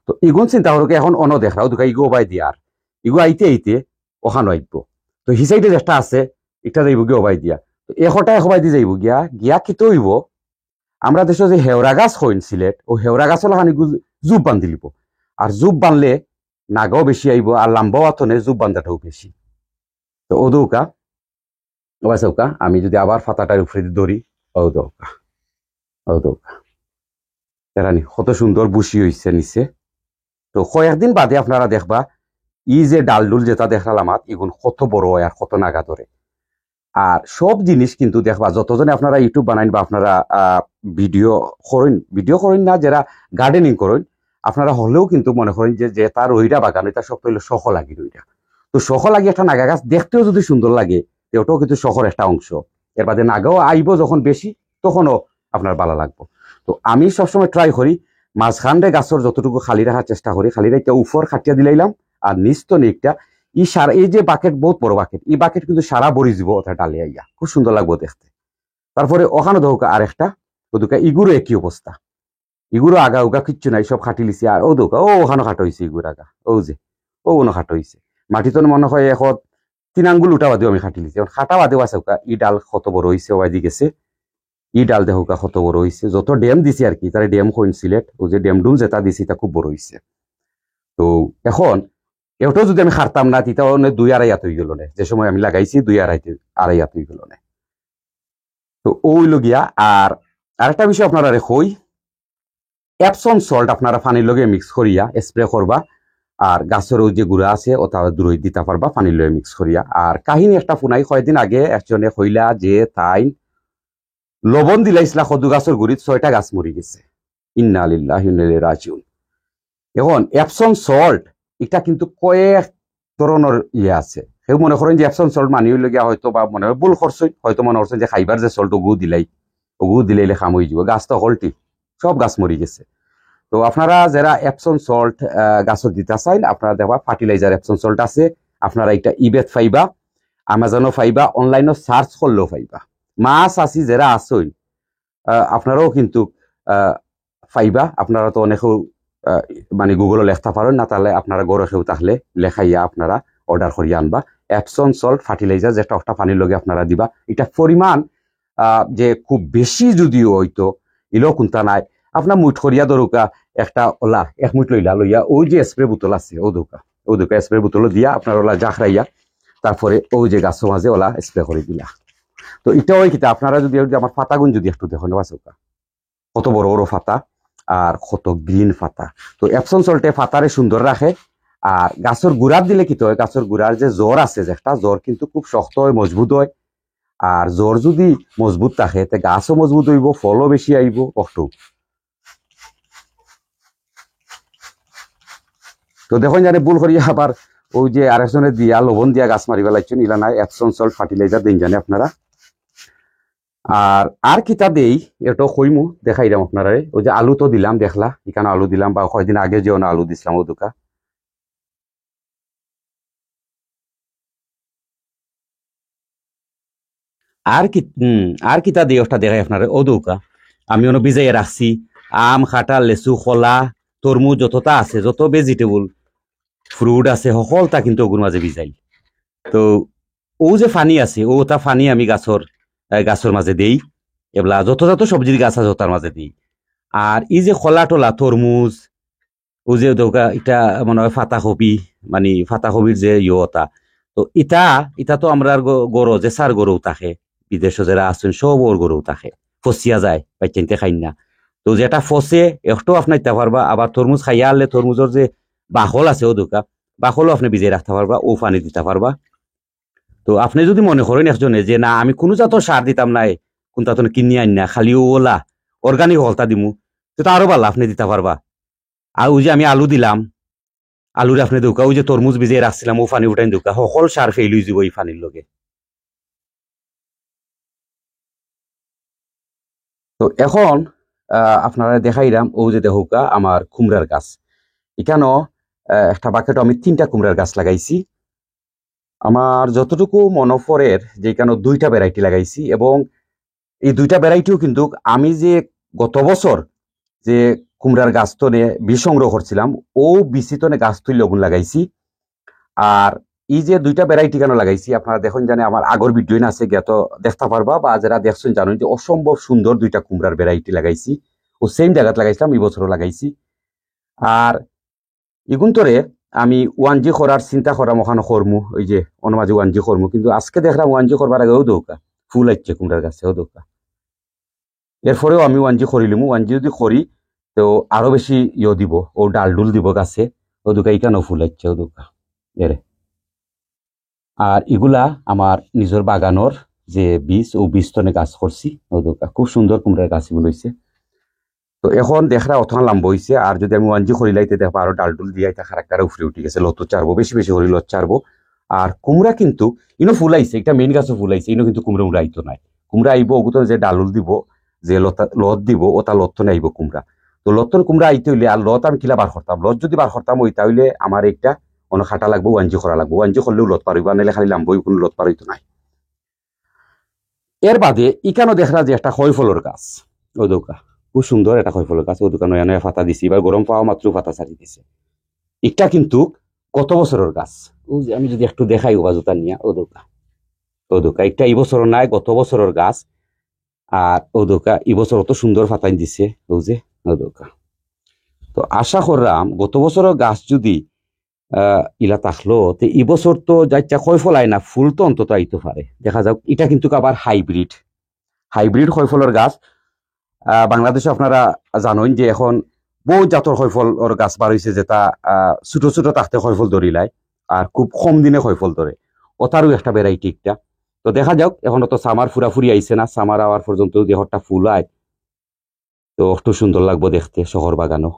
তো ইগুন চিন্তা করকে এখন অন দেখা ও দোকা ইগো বাই দিয়া, আর ইগো আইতে আইতে ওখানো আইব। তো হিসাইতে যেটা আছে এটা যাইব গিয়ে ওবাই দিয়া। তো এশটা এশবাই দিয়ে যাইব গিয়া গিয়া কি হইব, আমরা দেশে যে হেওরা গাছ হইন সিলেট, ও হেওরা গাছ হলো খানি জুব বান্ধি লিব। আর জুব বানলে নাগাও বেশি আইব, আর লাম্বাও আতনে জুব বান্ধাটাও বেশি। তো ও দৌকা ওবাই চৌকা আমি যদি আবার ফাতাটার উপরে ধরি, ও দৌকা ও দৌকা এরানি কত সুন্দর বুশি হইছে নিচে। তো কয়েকদিন বাদে আপনারা দেখবা ই যে ডালডুল যেটা দেখালাম ইগুন কত বড় হয় আর কত নাগা ধরে। আর সব জিনিস কিন্তু দেখবা যতজনে আপনারা ইউটিউব বানাইন বা আপনারা ভিডিও করেন না, যারা গার্ডেনিং করেন আপনারা হলেও কিন্তু মনে করেন যে তার রইরা বাগান এটা সব হইলো শখ লাগি রইরা। তো শখ লাগি একটা নাগা গাছ দেখতেও যদি সুন্দর লাগে, ওটাও কিন্তু শখের একটা অংশ। এর বাদে নাগাও আইব যখন বেশি, তখনও আপনার ভালো লাগবো। তো আমি সবসময় ট্রাই করি মাঝখানরে গাছের যতটুকু খালি রাখার চেষ্টা করি, খালি রেখে উপর খাটিয়া দিলাইলাম, আর নিচ তো নিকটা এই যে বাকেট বহুত বড় বাকেট, এই বাকেট কিন্তু সারা বড়ি দিব ওটা ডালে আইয়া, খুব সুন্দর লাগবো দেখতে। তারপরে ওখানে ধোকা আর একটা ওদুকা ইগুরো একই অবস্থা, ইগুরো আগা উগা কিচ্ছু নাই, সব খাটি লিছি। আর ও দোকা ও ওখানে খাটো হয়েছে ইগুর আগা, ও যে ও ওনো খাটো হয়েছে মাটি তো মনে হয় এখন 3 আঙ্গুল উঠা বাদেও আমি খাটি লিছি। এখন খাটা বাদেও আছে ই ডাল কত বড় হয়েছে ওবাই দি গেছে, ই ডাল দেহুকা কত বড় হয়েছে, যত ড্যাম দিছি আর কি, তার ড্যাম কইন সিলেট, ও যে ড্যাম ডুম যেটা দিছি তা খুব বড় হয়েছে। তো এখন এটাও যদি আমি খারতাম না তিতা 2-2.5 হাত হয়ে গেল না, যে সময় আমি লাগাইছি 2-2.5 হাত হয়ে গেল না। তো ওই লগিয়া আর আরেকটা বিষয় আপনারা কই, এপসন সল্ট আপনারা পানির লগে মিক্স করিয়া স্প্রে করবা, আর গাছের ওই যে গুড়া আছে ওটা দূরই দিতে পারবা পানির লগে মিক্স করিয়া। আর কাহিনী একটা শুনাই, কয়েকদিন আগে একজনে কইলা যে তাই লবণ দিলাইছিলা কদু গাছের গুড়িত 6টা গাছ মরি গেছে। ইন্না লিল্লাহি ওয়া ইন্না ইলাইহি রাজিউন। এখন এপসন সল্ট এটা কিন্তু কয়েক ধরনের আছে, সেও মনে করেন যে এপসন সল্ট মানি লগিয়া হয়তো বা মনে হয় ভুল করছেন, হয়তো মনে করছেন যে খাইবার যে সল্ট ওগু দিলাইলে খাম হয়ে যাব, গাছ তো হলটি সব গাছ মরি গেছে। তো আপনারা যারা এপসন সল্ট গাছত দিতে চাইন, আপনারা দেখবা ফার্টিলাইজার এপসন সল্ট আছে, আপনারা এটা ইবেত পাইবা, আমাজনও পাইবা, অনলাইনও সার্চ করলেও পাইবা। মাছ আসি যারা আসইন আপনারাও কিন্তু পাইবা, আপনারা তো অনেকেও মানে গুগলে লেখতে পারেন না, তাহলে আপনারা গড়ে কেউ তাহলে লেখাইয়া আপনারা অর্ডার করিয়া আনবা। এপসন সল্ট ফার্টিলাইজার যেটা একটা পানির লগে আপনারা দিবা, এটা পরিমাণ যে খুব বেশি যদিও হইতো ইলো কোনটা নাই, আপনার মুঠ করিয়া দরকা একটা ওলা 1 মুঠ লইয়া ওই যে স্প্রে বোতল আছে ও দোকা স্প্রে বোতল দিয়া আপনার ওলা জাখরাইয়া তারপরে ওই যে গাছ মাঝে ওলা স্প্রে করে দিলা। তো এটাও কিতা আপনারা যদি আমার পাতাগুন যদি একটু দেখুন বাসকা কত বড় বড় পাতা আর কত গ্রিন পাতা। তো এপসন সল্টে পাতারে সুন্দর রাখে। আর গাছের গুড়ার দিলে কি হয়, গাছের গুড়ার যে জ্বর আছে, যে একটা জ্বর কিন্তু খুব শক্ত হয়, মজবুত হয়। আর জ্বর যদি মজবুত থাকে তে গাছও মজবুত হইব, ফলও বেশি আইব। কষ্ট তো দেখুন জানে ভুল করিয়া আবার ওই যে আরেকজনে দিয়া লবণ দিয়া গাছ মারিবা লাগছেন, ইলা নাই, এপসন সল্ট ফার্টিলাইজার দিন জানে আপনারা। আর কিতা দেই এটা কইমু দেখাই দাম আপনারা। ওই যে আলু তো দিলাম, দেখলা এখানে আলু দিলাম, বা কয়েকদিন আগে যেও না আলু দিছিলাম ও দোকা। আর কিতা দিই ওটা দেখাই আপনারা ও দৌকা। আমি অনেক ভিজাইয়া রাখছি আম, কাঁঠাল, লেচু, কলা, তরমুজ যতটা আছে, যত ভেজিটেবল ফ্রুট আছে সকলটা কিন্তু ওগুর মাঝে ভিজাই। তো ও যে ফানি আছে ওটা ফানি আমি গাছর মাঝে দেই, এবলা যত সবজির গাছ আছে তার মাঝে দিই। আর এই যে খোলা টোলা তরমুজ, ও যে দৌকা এটা মনে হয় ফাতাকপি, মানে ফাতাকপির যে ইয়তা, তো ইটা তো আমরা গরু যে সার গরু থাকে বিদেশে যারা আছেন সব ওর গরু থাকে, ফসিয়া যায় পাইতে খাই না। তো যেটা ফসে একটাও আপনি দিতে পারবা। আবার তরমুজ খাইয়া আনলে তরমুজের যে বাকল আছে ও দোকা, বাকলও আপনি ভিজিয়ে রাখতে পারবা, ও পানি দিতে পারবা। তো আপনি যদি মনে করেন একজনে যে না আমি কোনো জাতের সার দিতাম নাই, কোনটা তো কিনি আন না, খালি ওলা অর্গানিক হলতা দিমু, তো আরো ভালো আপনি দিতে পারবা। আর ওই যে আমি আলু দিলাম, আলুরে আপনি দৌকা ওই যে তরমুজ ভিজিয়ে রাখছিলাম ও পানি উঠাই দৌকা, সকল সার ফেল হয়ে যাব এই পানির লগে। তো এখন আপনারা দেখাইলাম ও যে দেহুকা আমার কুমড়ার গাছ। এখানেও একটা বাকেট আমি 3টা কুমড়ার গাছ লাগাইছি। আমার যতটুকু মনফরের যে এখানে 2টা ভ্যারাইটি লাগাইছি, এবং এই 2টা ভ্যারাইটিও কিন্তু আমি যে গত বছর যে কুমড়ার গাছ তনে বীজ সংগ্রহ করছিলাম ও বিচি তনে গাছ তুই লগুন লাগাইছি। আর এই যে 2টা ভ্যারাইটি কেন লাগাইছি আপনারা দেখুন জানে আমার আগর ভিডিও না আছে গিয়া তো দেখতে পারবা, বা যারা দেখছেন জানেন যে অসম্ভব সুন্দর 2টা কুমড়ার ভ্যারাইটি লাগাইছি, ও সেম জায়গাত লাগাইছিলাম, এই বছরও লাগাইছি। আর ইগুন্তরে আমি 1G করার চিন্তা করাম, ওখানে করমু ওই যে অনমাঝে 1G করমু, কিন্তু আজকে দেখলাম 1G করবার আগেও দৌকা ফুল আসছে কুমড়ার গাছেও দৌকা। এরপরেও আমি 1G করিলিমু, 1G যদি করি তো আরো বেশি দিব, ও ডাল ডুল দিব গাছে ও দোকা, ইকানো ফুল আসছে ও দোকা এরে। আর এগুলা আমার নিজের বাগানোর যে বীজ ও বীজ তনে গাছ করছি ও দোকা, খুব সুন্দর কুমড়ার গাছ এগুলো হয়েছে। তো এখন দেখরা অথা লাম্ব হয়েছে, আর যদি আমি 1G করি লাইতে দেখবো আরো ডাল ডুল দিয়ে খারাক্তারে উফরে উঠে গেছে, লত চারবো বেশি বেশি করি লত চারবো। আর কুমড়া কিন্তু ইনো ফুল আইছে, একটা মেইন গাছও ফুল আইছে, ইনো কিন্তু কুমড়া উড়াইতো নাই। কুমড়া আইব ওগুতো যে ডালুল দিব, যে লত দিব ওটা লত্তনে আইব কুমড়া। তো লত্তন কুমড়া আইতে হইলে আর লত আমি কিলা বার করতাম, লত যদি বার করতাম ওই তাহলে আমার একটা অনেক খাটা লাগবো, 1G করা লাগবো, 1G করলেও লত পারিব, নাহলে খালি লাম্বই কোনো লত পারিত নাই। এর বাদে ইকানো দেখরা যে একটা খয় ফলের গাছ ও দোকা, খুব সুন্দর একটা খয় ফলের গাছ ও দোকা, নয়া নয়া পাতা দিছি, এবার গরম পাওয়া মাত্র পাতা ছাড়ি দিছে। এটা কিন্তু গত বছরের গাছ, ও যে আমি যদি একটু দেখাই ওবা জোতা নিয়া ও দোকা এটা এই বছর নাই, গত বছরের গাছ। আর ওদোকা এবছর অত সুন্দর ফাতাইন দিছে বুঝে ওদোকা। তো আশা করলাম গত বছরও গাছ যদি ইলা থাকলো তো এবছর তো যাইটা খয় ফলাই না, ফুল তো অন্তত আইতে পারে, দেখা যাক। এটা কিন্তু আবার হাইব্রিড হাইব্রিড খয় ফলের গাছ। বাংলাদেশে আপনারা জানেন যে এখন বহু জাতর খয়ফলের গাছ বার হয়েছে, যেটা ছোট ছোট থাকতে খয়ফল ধরিলায় আর খুব কম দিনে খয়ফল ধরে, ওটারও একটা ভ্যারাইটি একটা। তো দেখা যাক, এখন তো সামার ফুরাফুরি আইছে না, সামার আওয়ার পর্যন্ত যে হরটা ফুল আয় তো একটু সুন্দর লাগবো দেখতে শহর বাগানও।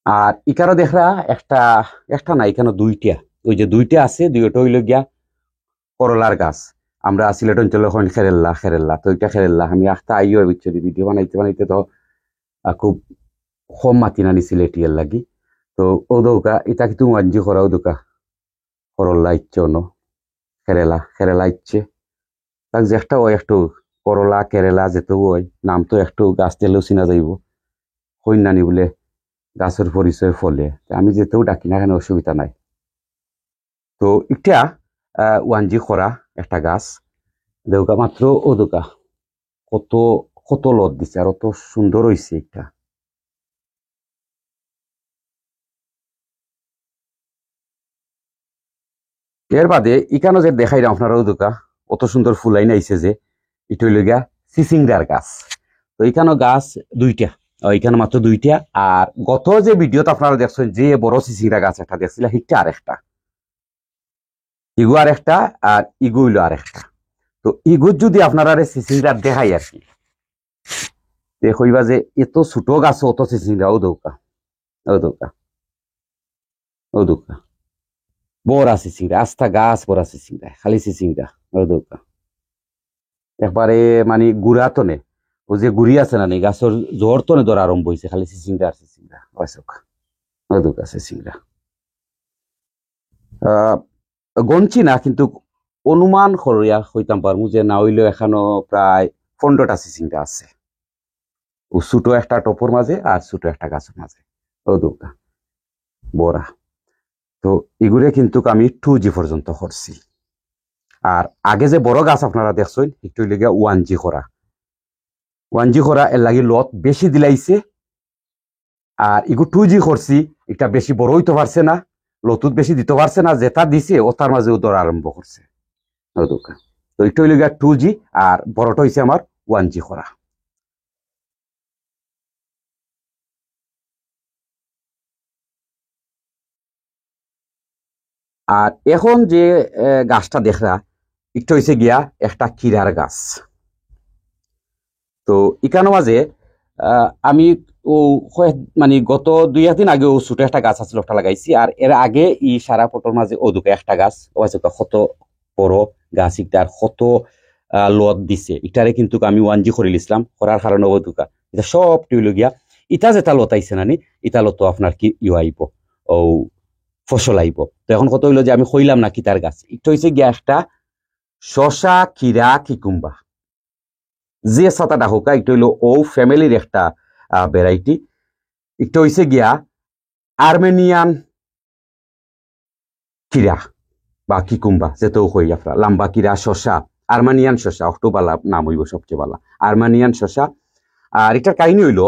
আর ইকারও দেখরা একটা একটা না, এখানে দুইটা, ওই যে দুইটা আছে, দুইটা হইল গিয়া করলার গাছ। আমরা সিলেট অঞ্চলে হইন খেরেল্লা খেরেল্লা, তো ওইটা খেরেল্লা আমি একটা আইও বুঝছি ভিডিও বানাইতে বানাইতে তো খুব কম মাতি নানি সিলেটিয়ার লাগি। তো ও দৌকা এটা কিন্তু ওয়াঞ্জি করা ও দৌকা করল্লা ইচ্ছে অন্য খেরেলা খেরেলা ইচ্ছে তাক যে একটা ওই একটু করলা কেরেলা যেতে ওই নাম তো একটু গাছ তেলেও চিনা যাইব, হইন নানি বলে গাছের পরিচয় ফলে আমি যেতেও ডাকি না, এখানে অসুবিধা নাই। তো এটা ওয়ানজি করা একটা গাছ দেউকা মাত্র ও দোকা কত কত লত দিছে আর অত সুন্দর হয়েছে এটা। এর বাদে ইকানো যে দেখাই না আপনারা ও দোকা অত সুন্দর ফুলাই নাইছে যে এটা হইল গিয়া সিসিংডার গাছ। তো এখানে গাছ দুইটা, এখানে মাত্র দুইটা। আর গত যে ভিডিওতে আপনারা দেখছেন যে বড় সিসিংডা গাছ একটা দেখছিল, হিটটা আর একটা, ইগু আর একটা, আর ইগু হইল আর একটা। তো ইগুর যদি আপনারা সিসিংডা দেখাই আর কি, কইবা যে এত ছোট গাছ অত সিসিংডা ও দৌকা ও দৌকা ও দৌকা বড় সিসিংডা, আস্থা গাছ বড় সিসিংডা, খালি সিসিংডা ও দৌকা একবারে মানে গুড়া তনে, ও যে গুড়ি আছে না গাছের জ্বর তনে ধরা আরম্ভ হয়েছে, খালি সিসিংডা আর সিসিংডা ও দৌকা সিসিংডা। গঞ্চি না কিন্তু অনুমান করিয়া হইতাম পারমু যে না হইলেও এখানো প্রায় 15টা সিসিংডা আছে, ও ছোট একটা টপর মাঝে আর ছোট একটা গাছের মাঝে ও দৌকা বড়া। তো এগুলো কিন্তু আমি 2G পর্যন্ত করছি। আর আগে যে বড় গাছ আপনারা দেখছেন একটু লেগে 1G করা, 1G করা এর লাগি লত বেশি দিলাইছে। আর এগু 2G করছি, এটা বেশি বড় হইতে পারছে না, লতুত বেশি দিতে পারছে না, যেটা দিছে ও তার মাঝে দৌড় আরম্ভ করছে। তো একটু লেগে 2G আর বড়টা হয়েছে আমার 1G করা। আর এখন যে গাছটা দেখরা একটু হয়েছে গিয়া একটা কিরার গাছ। তো ইকানো মাঝে আমি ও মানে গত 2-1 দিন আগে ও ছোট একটা গাছ আছিল, একটা লাগাইছি। আর এর আগে ই সারা পটর মাঝে ও দুটো একটা গাছ কত বড় গাছ, ইটার কত লত দিছে, ইটারে কিন্তু আমি 1G করে লিছিলাম, করার কারণে ও দুকা এটা সব টিউল গিয়া ইটা যেটা লত আইছে নানি, ইটা লত আপনার কি আইব ও ফসল আইব। তো এখন কত হইলো যে আমি কইলাম না কিতার গাছ, এটা হয়েছে গিয়া একটা শশা কিরা কিকুম্বা, যে ছাতাটা হোক এটা হইলো ও ফ্যামিলির একটা ভ্যারাইটি। এটা হইছে গিয়া আর্মেনিয়ান কিরা বা কিকুম্বা, যেতেও হই আপনার লাম্বা কিরা শশা, আর্মেনিয়ান শশা অক্টোবালা নাম হইব সবচেয়ে ভালো, আর্মেনিয়ান শশা। আর এটার কাহিনী হইলো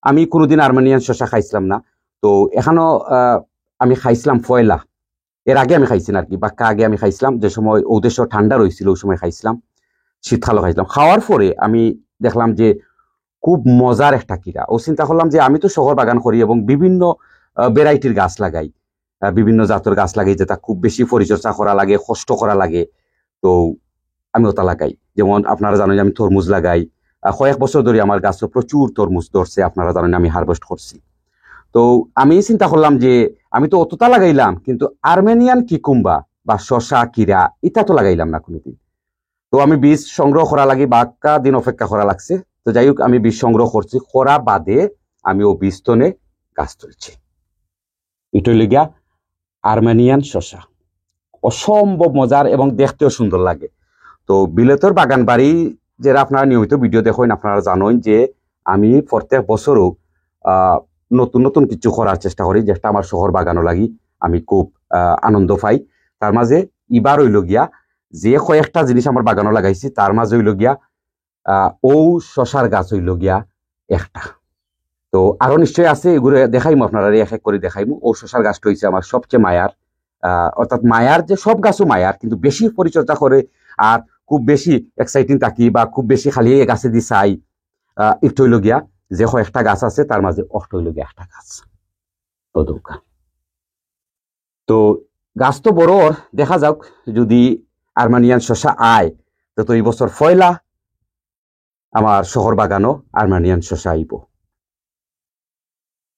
আমি কোনোদিন আর্মেনিয়ান শশা খাইছিলাম না, তো এখানো আমি খাইছিলাম ফয়লা, এর আগে আমি খাইছি না আর কি, বাক্কা আগে আমি খাইছিলাম যে সময় ও দেশ ঠান্ডা রয়েছিল ওই সময় খাইছিলাম, শীতকালও খাইছিলাম। খাওয়ার পরে আমি দেখলাম যে খুব মজার একটা কিরা। ও চিন্তা করলাম যে আমি তো শহর বাগান করি এবং বিভিন্ন ভ্যারাইটির গাছ লাগাই, বিভিন্ন জাতের গাছ লাগাই, যেটা খুব বেশি পরিচর্যা করা লাগে, কষ্ট করা লাগে। তো আমি ওটা লাগাই, যেমন আপনারা জানেন আমি তরমুজ লাগাই, কয়েক বছর ধরে আমার গাছে প্রচুর তরমুজ ধরছে, আপনারা জানেন আমি হারভেস্ট করছি। তো আমি চিন্তা করলাম যে আমি তো অতটা লাগাইলাম, কিন্তু আর্মেনিয়ান কিকুম্বা বা শশা কিরা এটা তো লাগাইলাম না কোনোদিন। তো আমি বীজ সংগ্রহ করা লাগে বাক্কা দিন অপেক্ষা করা লাগছে। তো যাই হোক আমি বীজ সংগ্রহ করছি, করা বাদে আমি ও বীজ তনে গাছ তুলছি। এটা হইল গিয়া আর্মেনিয়ান শশা, অসম্ভব মজার এবং দেখতেও সুন্দর লাগে। তো বিলেতর বাগান বাড়ি যারা আপনারা নিয়মিত ভিডিও দেখেন আপনারা জানেন যে আমি প্রত্যেক বছরও নতুন নতুন কিছু করার চেষ্টা করি, যেটা আমার শহর বাগানো লাগি আমি খুব আনন্দ পাই। তার মাঝে এবার হইল গিয়া যে কয়েকটা জিনিস আমার বাগানো লাগাইছি তার মাঝে হইল গিয়া ও শশার গাছ হইল গিয়া একটা। তো আরো নিশ্চয়ই আছে, এগুলো দেখাইমু আপনারা, এক এক করে দেখাইমু। ও শশার গাছটা হইছে আমার সবচেয়ে মায়ার, অর্থাৎ মায়ার যে সব গাছও মায়ার, কিন্তু বেশি পরিচর্যা করে আর খুব বেশি এক্সাইটিং থাকি বা খুব বেশি খালি এই গাছে দি চাই একটু হইল গিয়া যে কয়েকটা গাছ আছে তার মাঝে অষ্ট হইল গিয়া একটা গাছ। তো গাছ তো বড়, দেখা যাক যদি আর্মানিয়ান শশা আয় তো এই বছর ফয়লা আমার শহর বাগানো আর্মানিয়ান শশা আইব।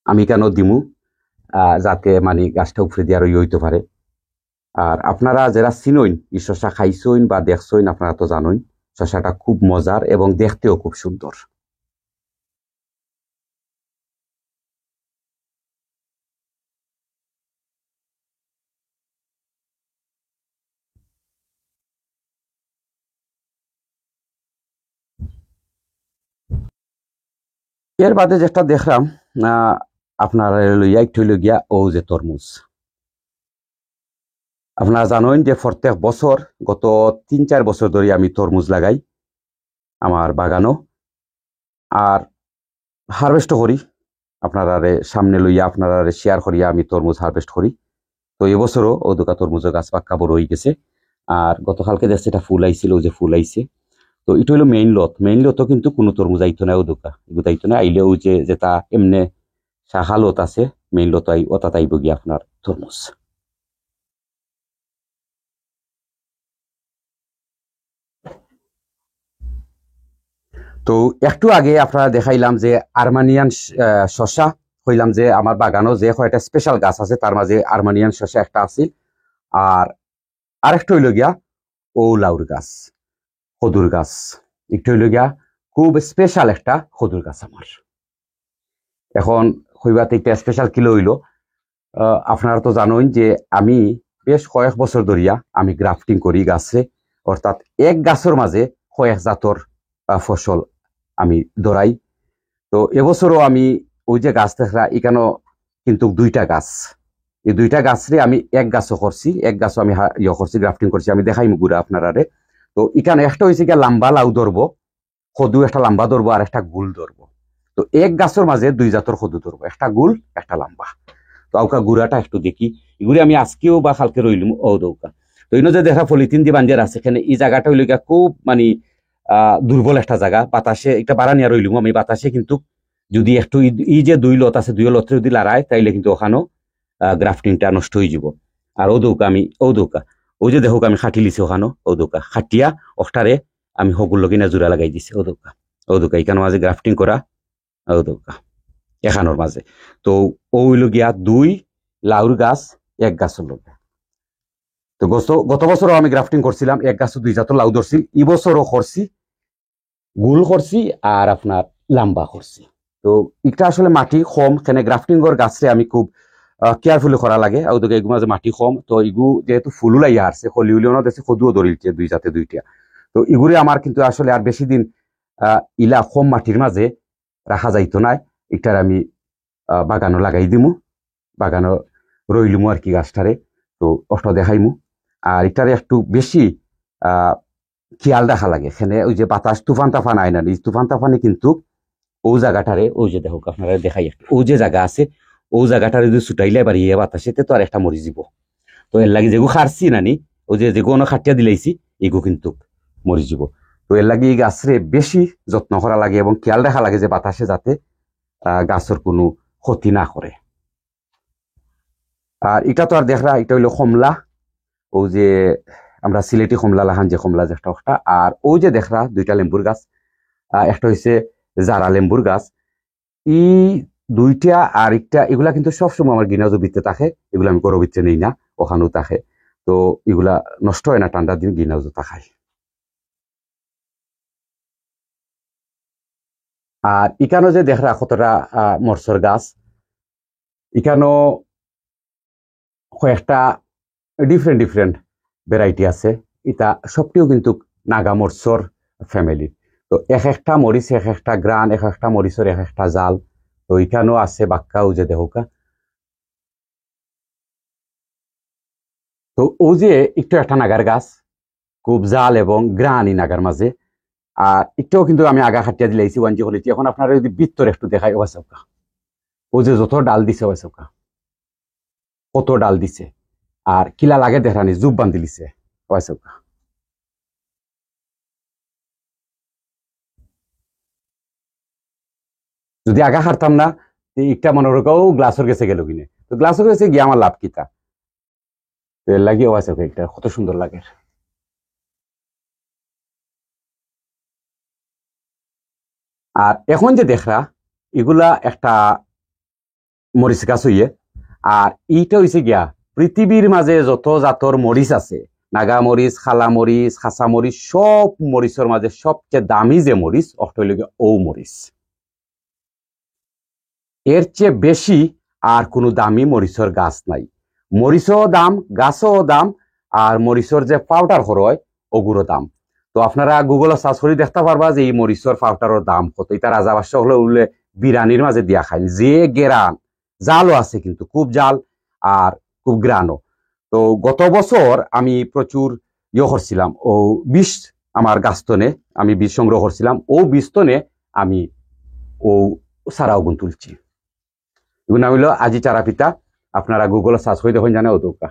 আমি কেন দিমু যাতে মানে গাছটা উপরে দিয়ে আরো হইতে পারে। আর আপনারা যারা চিনইন এই শশা খাইছইন বা দেখছইন আপনারা তো জানোই শশাটা খুব মজার এবং দেখতেও খুব সুন্দর। এর বাদে যেটা দেখলাম আপনারা লইয়া একটু হইল গিয়া ও যে তরমুজ। আপনারা জানেন যে প্রত্যেক বছর গত 3-4 বছর ধরে আমি তরমুজ লাগাই আমার বাগানো আর হারভেস্ট করি। আপনারা সামনে লইয়া আপনারা শেয়ার করিয়া আমি তরমুজ হারভেস্ট করি। তো এবছরও ও দুটা তরমুজের গাছ পাক্কা বড় হয়ে গেছে। আর গতকালকে দেখছি এটা ফুল আইছিল, যে ফুল আইছে। তো এটা হইলো মেইন লতও কিন্তু কোনো তরমুজ আইতো না, ও দুকা এগুলো আইতো না। আইলেও যে যেটা এমনে শাখা লত আছে মেইন লত ওটা আইব গিয়া আপনার তরমুজ। তো একটু আগে আপনারা দেখাইলাম যে আর্মানিয়ান শশা, হইলাম যে আমার বাগানও যে কয়টা স্পেশাল গাছ আছে তার মাঝে আর্মানিয়ান শশা একটা আছে। আর আরেকটা হইল গিয়া ও লাউর গাছ, খদুর গাছ। একটু হইল গিয়া খুব স্পেশাল একটা খদুর গাছ আমার। এখন হইবাতে একটা স্পেশাল কিলো হইল, আপনারা তো জানেন যে আমি বেশ কয়েক বছর ধরিয়া আমি গ্রাফটিং করি গাছে, অর্থাৎ এক গাছের মাঝে কয়েক জাতর ফসল আমি ধরাই। তো এবছরও আমি ওই যে গাছ দেখরা এখানেও কিন্তু দুইটা গাছ, এই দুইটা গাছরে আমি এক গাছও করছি, এক গাছও আমি করছি গ্রাফটিং করছি, আমি দেখাই মুগুরা আপনারা। তো এখানে একটা হয়েছে গিয়া লাম্বা লাউ ধরবো, খদু একটা লাম্বা ধরবো আর একটা গুল ধরবো। তো এক গাছের মাঝে দুই জাতর খদু ধরবো, একটা গুল একটা লাম্বা। তো আউকা গুড়াটা একটু দেখি, এগুলি আমি আজকেও বা কালকে রইলুম ও দৌকা। তো ইনো যে দেখা পলিথিন দিয়ে বান্ধিয়ার আছে এখানে, এই জায়গাটা হইল গিয়া খুব মানে দুর্বল একটা জায়গা, বাতাসে একটা বারানিয়া রইলুম আমি, বাতাসে কিন্তু যদি একটু এই যে দুই লত আছে দুই লত্রে যদি লড়ায় তাইলে কিন্তু ওখানেও গ্রাফটিংটা নষ্ট হয়ে যাব। আর ও দৌকা ওই যে দেখো আমি খাটি লিছি ওখানেও ও দৌকা খাটিয়া অষ্টারে আমি হকুল লগিনা জোড়া লাগাই দিছি ও দৌকা এখানে মাঝে গ্রাফটিং করা ও দৌকা এখানোর মাঝে। তো ও হইল গিয়া দুই লাউর গাছ এক গাছের লগে। তো গত বছরও আমি গ্রাফটিং করছিলাম, এক গাছ দুই জাতের লাউ ধরছি। এই বছরও করছি, গুল করছি আর আপনার লাম্বা করছি। তো এটা আসলে মাটি কম, কেন গ্রাফটিং এর গাছরে আমি খুব কেয়ারফুলি করা লাগে। ওদিকে এগুলো মাঝে মাটি কম, তো এগু যেহেতু ফুলু লাইয়া আসছে খলি উলিও দেশে খদুও ধরিলছে দুই জাতে দুইটা। তো এগুলি আমার কিন্তু আসলে আর বেশি দিন ইলা কম মাটির মাঝে রাখা যাইতো না। এটার আমি বাগানও লাগাই দিমু, বাগানও রইলুমু আর কি গাছটারে। তো অষ্ট দেখাইমু। আর এটারে একটু বেশি খেয়াল রাখা লাগে, এখানে ওই যে বাতাস তুফান তাফান আয় না, তুফান তাফানে কিন্তু ও জায়গাটারে ওই যে দেখো আপনারা দেখাই একটু, ও যে জায়গা আছে ও জায়গাটারে যদি ছুটাইলে বাড়িয়ে বাতাসেতে তো আর একটা মরি যাব। তো এর লাগে যেগু খারছি নানি ও যে যেগুলো খাটিয়া দিলাইছি এগু কিন্তু মরি যাব। তো এর লাগে এই গাছরে বেশি যত্ন করা লাগে এবং খেয়াল রাখা লাগে যে বাতাসে যাতে গাছের কোনো ক্ষতি না করে। আর এটা তো আর দেখরা এটা হইলো কমলা, ও যে আমরা সিলেটি কমলা লাহান যে কমলা যেটা ওটা। আর ও যে দেখরা দুইটা লেম্বুর গাছ, একটা হইছে জারা লেম্বুর গাছ। ই দুইটা আর একটা এগুলা কিন্তু সবসময় আমার গ্রিন হাউসের ভিতরে থাকে, এগুলো আমি গরো ভিতরে নেই না, ওখানেও থাকে। তো এগুলা নষ্ট হয় না ঠান্ডার দিন গ্রিন হাউসে থাকায়। আর এখানেও যে দেখরা কতটা মরসর গাছ, এখানেও কয়েকটা ডিফারেন্ট ডিফারেন্ট ভ্যারাইটি আছে। এটা সবটিও কিন্তু নাগা মরসর ফ্যামিলি। তো এক একটা মরিচ এক একটা গ্রান, এক একটা মরিচের এক একটা জাল। তো এখানেও আছে বাক্কা ও যে দেহকা। তো ও যে একটু একটা নাগার গাছ, খুব জাল এবং গ্রানি নাগার মাঝে। আর একটাও কিন্তু আমি আগা খাটিয়া দিলাইছি ওয়ানজি হলেছি। এখন আপনারা যদি বৃত্তর একটু দেখাই ওয়াসকা, ও যে যত ডাল দিছে ওয়াসকা, কত ডাল দিছে। আর কিলা লাগে দেখানি জুব বান্ধি দিছে ওয়াসকা। যদি আগা হারতাম না, একটা মনে রাখাও গ্লাসের গেছে গেল কিনে। তো গ্লাসের গেছে গিয়ে আমার লাভ কিতা। তো এর লাগিয়ে ওয়াসকা একটা কত সুন্দর লাগে। আর এখন যে দেখরা এগুলা একটা মরিচ গাছ হইয়ে। আর এইটা হইছে গিয়া পৃথিবীর মাঝে যত জাতর মরিচ আছে, নাগা মরিচ, খালা মরিচ, খাসা মরিচ, সব মরিচের মাঝে সবচেয়ে দামি যে মরিচ অর্থ হইল গিয়া ও মরিচ। এর চেয়ে বেশি আর কোনো দামি মরিচের গাছ নাই। মরিচও দাম, গাছও দাম, আর মরিচের যে পাউডার হয় ওগুলো দাম। তো আপনারা গুগলে সার্চ করে দেখতে পারবা যে এই মরিচের পাউডারের দাম কত। এটা রাজা বাদশাহ হলে উঠলে বিরানির মাঝে দিয়া খাই যে গেরান। জালও আছে কিন্তু খুব জাল, আর খুব গ্রানও। তো গত বছর আমি প্রচুর করছিলাম ও বীজ, আমার গাছতনে আমি বীজ সংগ্রহ করছিলাম। ও বীজতনে আমি ও সারা গুণ তুলছি। এগুলো নাম হইল আজি চারা পিতা। আপনারা গুগলে সার্চ করে দেখুন জানে ওদৌকা।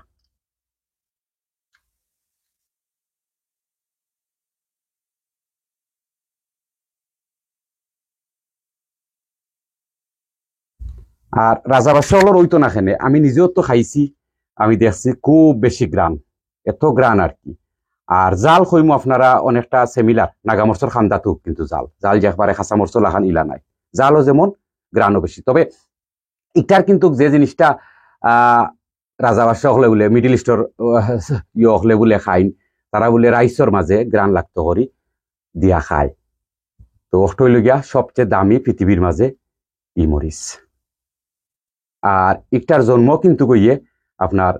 আর রাজা বাদশাহর ওই তো না খেনে আমি নিজেও তো খাইছি। আমি দেখছি খুব বেশি গ্রান, এত গ্রান আর কি। আর জাল কইমু আপনারা অনেকটা সেমিলার নাগামরচর খান্দাতো, কিন্তু জাল জাল যে একবারে খাসা মরচর লাখান ইলা নাই। জালও যেমন গ্রানও বেশি। তবে ইটার কিন্তু যে জিনিসটা আহ রাজা বাদশাহ হলে বলে মিডিল ইস্টর হলে বলে খাইন, তারা বলে রাইসর মাঝে গ্রান লাগতো করি দিয়া খায়। তো অষ্ট হইল গিয়া সবচেয়ে দামি পৃথিবীর মাঝে ই মরিচ। আর একটার জন্ম কিন্তু কইয়ে আপনার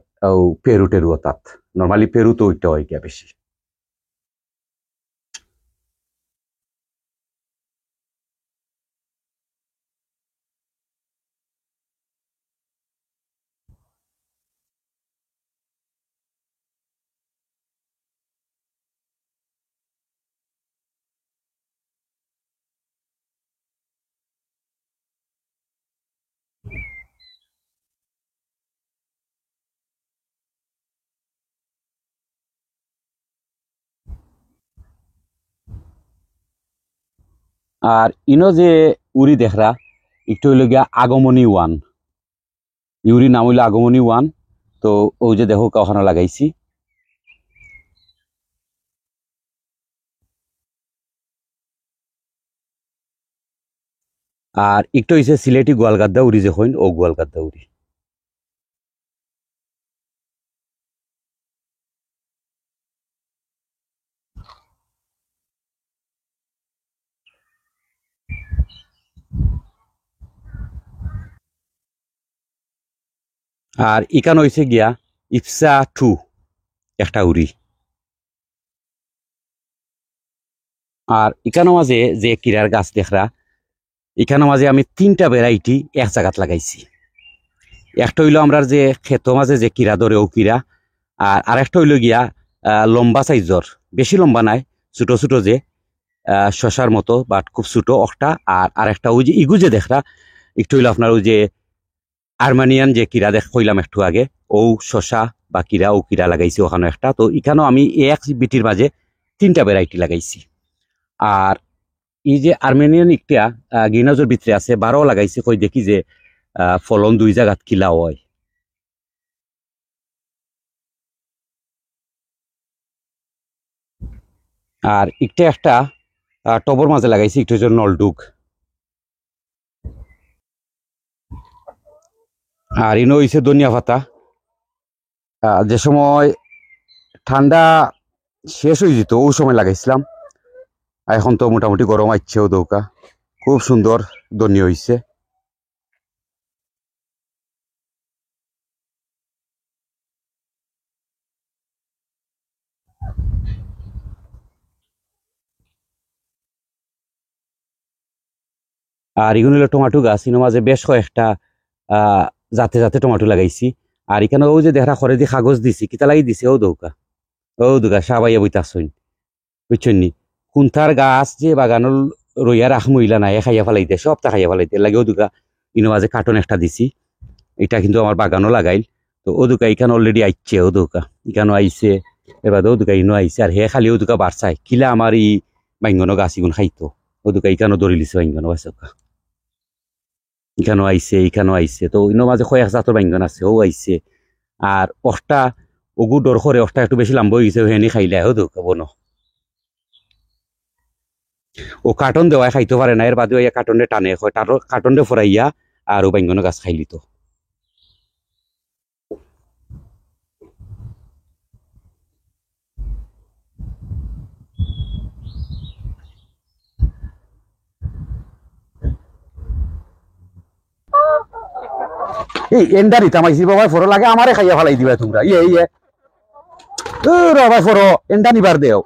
পেরু টেরু, অর্থাৎ নর্মালি পেরু তো ওইটা হয় গিয়া বেশি। আর ইনো যে উড়ি দেখরা একটু হইল গিয়া আগমনী ওয়ান। ইউরি নাম হইল আগমনী ওয়ান। তো ওই যে দেখো ওখানে লাগাইছি। আর একটু হইছে সিলেটি গোয়ালগাদ্দা উড়ি যে হইন ও গোয়ালগাদ্দা উড়ি। আর ইকান হইছে গিয়া ইপসা টু একটা উড়ি। আর ইকানো মাঝে যে কিরার গাছ দেখরা, এখানে মাঝে আমি তিনটা ভ্যারাইটি এক জায়গাত লাগাইছি। একটা হইলো আমরা যে ক্ষেত মাঝে যে কিরা ধরে ও কিরা। আর আরেকটা হইলো গিয়া লম্বা সাইজর, বেশি লম্বা নাই, ছোট ছোট যে শশার মতো বাট খুব ছোট একটা। আর আরেকটা ওই যে ইগু যে দেখরা একটু হইলো আপনার ওই যে আর্মানিয়ান যে কিরা দেখ কইলাম একটু আগে, ও শশা বা কিরা ও কিরা লাগাইছি ওখানে একটা। তো এখানেও আমি এক বিটির মাঝে তিনটা ভ্যারাইটি লাগাইছি। আর এই যে আর্মেনিয়ান একটা গ্রিন হাউসের ভিতরে আছে, বারো লাগাইছে কই দেখি যে ফলন দুই জায়গাত কিলা হয়। আর একটা একটা টবর মাঝে লাগাইছি একটু হচ্ছে নলডুক। আর ইনো হইছে ধনিয়া পাতা। যে সময় ঠান্ডা শেষ হয়ে যেত ওই সময় লাগাইছিলাম। এখন তো মোটামুটি গরম আইছেও দৌকা। খুব সুন্দর ধনিয়া হইছে। আর এগুলো হলো টমেটো গাছ, এর মাঝে বেশ কয়েকটা জাতে জাতে টমেটো লাগাইছি। আর এখানে ও যে দেখা খরে দিয়ে কাগজ দিছি, কিতা লাগি দিছে ও দৌকা সাবাইয়া বইতাছইন, বুঝছেন নি? কুন্থার গাছ যে বাগানল রইয়া রাখ মহিলা নাই খাইয়া ফেলাইতে, সবটা খাইয়া ফেলাইতে লাগে। ও দুকা ইনো মাঝে কার্টন একটা দিছি, এটা কিন্তু আমার বাগানও লাগাইল। তো ও দুকা এখানে অলরেডি আইছে, ও দুকা এখানেও আইছে, এবার ও দুকা ইনো আইছে। আর হে খালি ও দুকা বাড়ছাই কিলা আমার ই বাইঙ্গনো গাছ ইগুন খাইতো। ও দুকা এখানেও ধরি লিছে বাইঙ্গনো আছে, এখানেও আইছে। তো ইনো মাঝে কয়েক জাতর বাইঙ্গন আছে, ও আইছে। আর অষ্টা ওগু ডর করে, অষ্টা একটু বেশি লাম্ব হয়ে গেছে, হেনি খাইলে ও দুকা বনো। ও কার্টন দেওয়ায় খাইতে পারে না, এর বাদে ইয়া কার্টনে টানে, কার্টনে ফরাইয়া আর ও বাইঙ্গনো গাছ খাইলিত। এই এন্ডারি তামাইছি বাবা, ফরো লাগে আমারে খাইয়া ফেলাই দিবা তোমরা। ইয়ে ভাই ফরো এন্ডা নিবার দেও,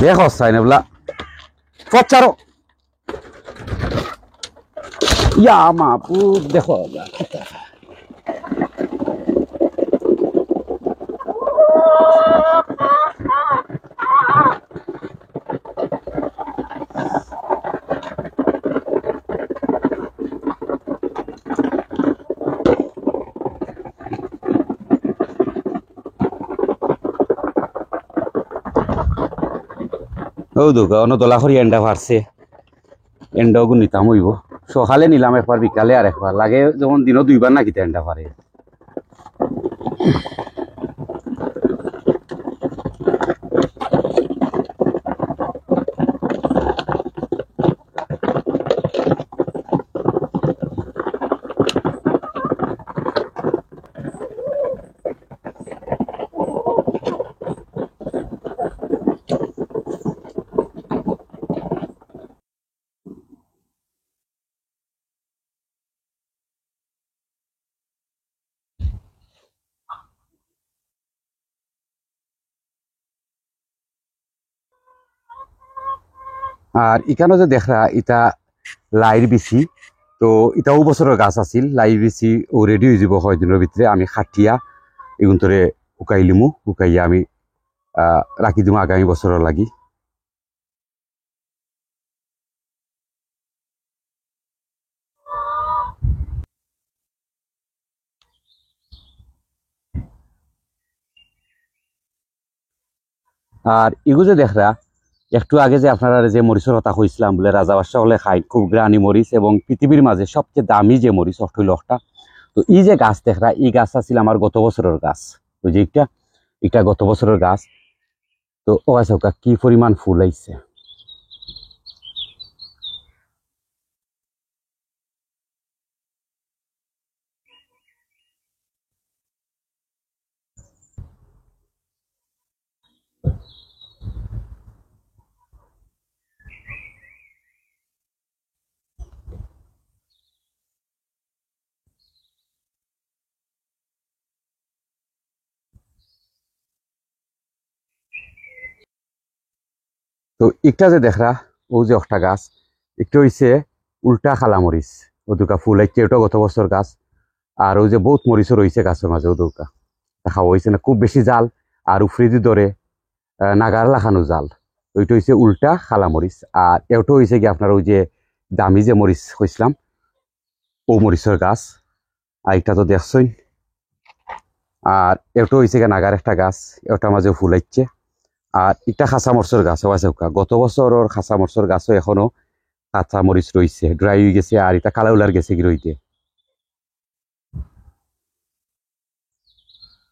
দেখো চাই না বলা পচারো ইয়া মাপু দেখো। ও দুকা অন্য দোলা করি এন্ডা ফারছে, এন্ডাও নিতাম হইব। সকালে নিলাম একবার, বিকালে আর একবার লাগে, যেমন দিনও দুইবার না কিতা এন্ডা পারে। আর এখানে যে দেখা ইটা লাইর বিচি, তো এটাও বছরের গাছ আছিল। লাই বিচি ও রেডি হয়ে যাব 6 দিনের ভিতরে। আমি খাটিয়া এগুন তোরে শুকাই লিমু, শুকাইয়া আমি রাখি দিমু আগামী বছরের লাগি। আর এগু যে দেখরা একটু আগে যে আপনারা যে মরিচের কথা কইছিলাম, বলে রাজা বাদশাহ হলে খাই, খুব গ্রানি মরিচ এবং পৃথিবীর মাঝে সবচেয়ে দামি যে মরিচ অষ্ট হইল একটা। তো এই যে গাছ দেখরা, এই গাছ আছিল আমার গত বছরের গাছ। ওই যে এটা গত বছরের গাছ। তো ও আছে কি পরিমাণ ফুল আইছে। তো একটা যে দেখরা ও যে একটা গাছ, একটা হইছে উল্টা খালা মরিচ, ও দুকা ফুল আইছে, ওটা গত বছর গাছ। আর ওই যে বহুত মরিচও রয়েছে গাছের মাঝে, ও দুকা খাওয়া হয়েছে না, খুব বেশি জাল আর উফরিদি ধরে নাগার লাখানো জাল। ওইটা হইছে উল্টা খালা মরিচ। আর এওটা হইছে কি আপনার ওই যে দামি যে মরিচ হইছিলাম, ও মরিচের গাছ। আর এটা তো দেখছই। আর এওটা হইছে কি নাগার একটা গাছ, এওটার মাঝে ফুল আইছে। আর এটা খাঁচা মরচর গাছও আছে, গত বছরের খাঁচা মরচর গাছও এখনো কাঁচা মরিচ রয়েছে, ড্রাই হয়ে গেছে। আর এটা কালা উলার গেছে কি রইতে।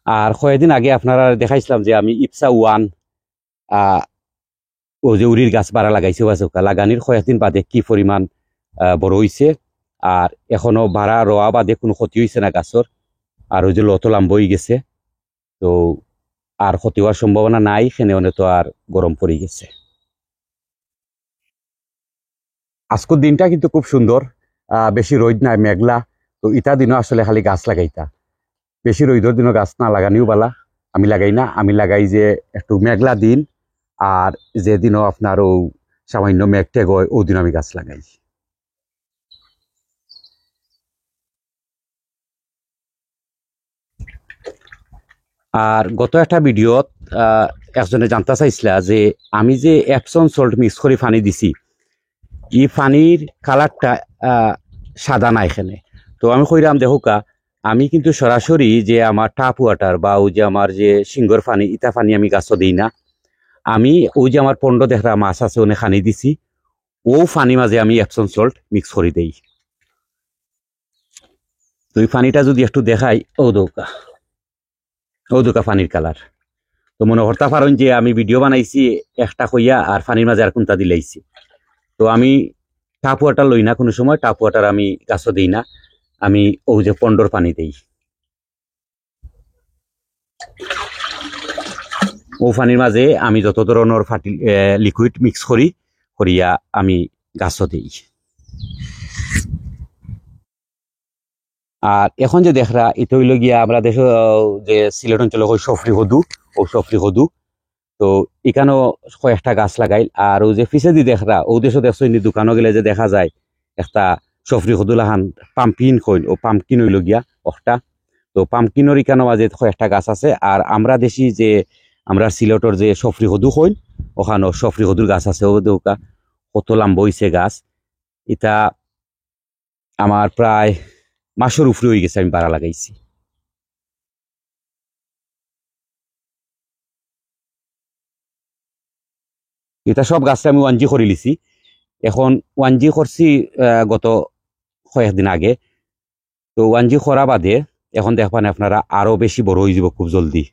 আর কয়েকদিন আগে আপনারা দেখাইছিলাম যে আমি ইপসা ওয়ান ও যে উড়ির গাছ বাড়া লাগাইছে, লাগানির কয়েকদিন বাদে কি পরিমাণ বড় হইছে। আর এখনো বাড়া রোয়া বাদে কোনো ক্ষতি হইছে না গাছর। আর ওই যে লত লাম্ব হয়ে গেছে, তো আর ক্ষতি হওয়ার সম্ভাবনা নাই। সেনে তো আর গরম পড়ে গেছে। আজকের দিনটা কিন্তু খুব সুন্দর, বেশি রোদ নাই, মেঘলা। তো ইটা দিনও আসলে খালি গাছ লাগাইতা, বেশি রোদের দিনও গাছ না লাগানিও বালা। আমি লাগাই না, আমি লাগাই যে একটু মেঘলা দিন, আর যেদিনও আপনার ও সামান্য মেঘ টেগ হয় ওদিন আমি গাছ লাগাই। আর গত একটা ভিডিওত একজনে জানতে চাইছিলা যে আমি যে এপসন সল্ট মিক্স করে পানি দিছি এই পানির কালারটা সাদা না এখানে। তো আমি কইরাম দেখোকা আমি কিন্তু সরাসরি যে আমার টাপ ওয়াটার বা ওই যে আমার যে সিঙ্গর পানি ইটা পানি আমি গাছও দিই না। আমি ওই যে আমার পন্ড দেখরা মাছ আছে ওনে খানি দিছি ও পানি মাঝে আমি এপসন সল্ট মিক্স করে দেই। তো এই পানিটা যদি একটু দেখাই ও দোকা পানির কালার। তো মনে করতে পারেন যে আমি ভিডিও বানাইছি একটা কইয়া আর পানির মাঝে আর কোনটা দিলাইছি। তো আমি টাপ ওয়াটার লই না কোনো সময়, টাপ ওয়াটার আমি গাছও দিই না, আমি ও যে পন্ডর পানি দেই। ও পানির মাঝে আমি যত ধরনের লিকুইড মিক্স করিয়া আমি গাছও দিই। আর এখন যে দেখরা এটা হইল গিয়া আমরা দেশ যে সিলেট অঞ্চলে হয় সফরি হদু ও সফরি হদু। তো এখানেও কয়েকটা গাছ লাগাইল। আর ও যে ফিসে দি দেখরা ও দেশও দেখছো দোকানও গেলে যে দেখা যায় একটা সফরি হদু লাহান পাম্পকিন কইল ও পাম্পকিন হইল গিয়া একটা। তো পাম্পকিনের এখানেও মাঝে কয়েকটা গাছ আছে। আর আমরা দেশি যে আমরা সিলেটর যে সফরি হদু কইল ওখানেও সফরি হদুর গাছ আছে। ও দৌকা কত লাম্বা হইছে গাছ। এটা আমার প্রায় মাসের উপরে হয়ে গেছে আমি বাড়া লাগাইছি। এটা সব গাছটা আমি ওয়ানজি করে লিছি। এখন ওয়ানজি করছি গত কয়েকদিন আগে। তো ওয়ানজি করা বাদে এখন দেখবেন আপনারা আরো বেশি বড় হয়ে যাব খুব জলদি।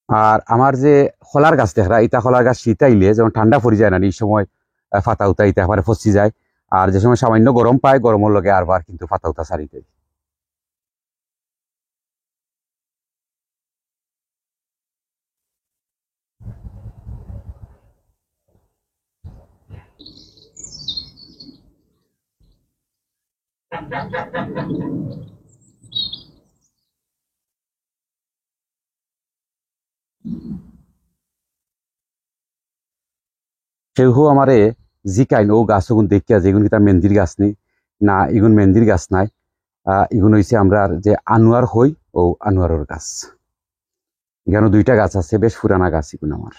আর আমার যে খোলার গাছ দেখরা ইটা খোলার গাছ শীত আইলে যেমন ঠান্ডা পড়ে যায় না এই সময় ফাতা উতা ইটা এবারে ফসি যায়। আর যে সময় সামান্য গরম পায় গরমের লগে আরবার কিন্তু ফাতা উতা সারি দেয়। সেহু আমারে জিকাইন ও গাছ ওগুন দেখিয়া যে এগুন কিতা মেন্দির গাছ নেই না, এগুন মেন্দির গাছ নাই। এগুন হইছে আমরা যে আনোয়ার হই ও আনোয়ারের গাছ। এখানে দুইটা গাছ আছে, বেশ পুরানা গাছ এগুন আমার।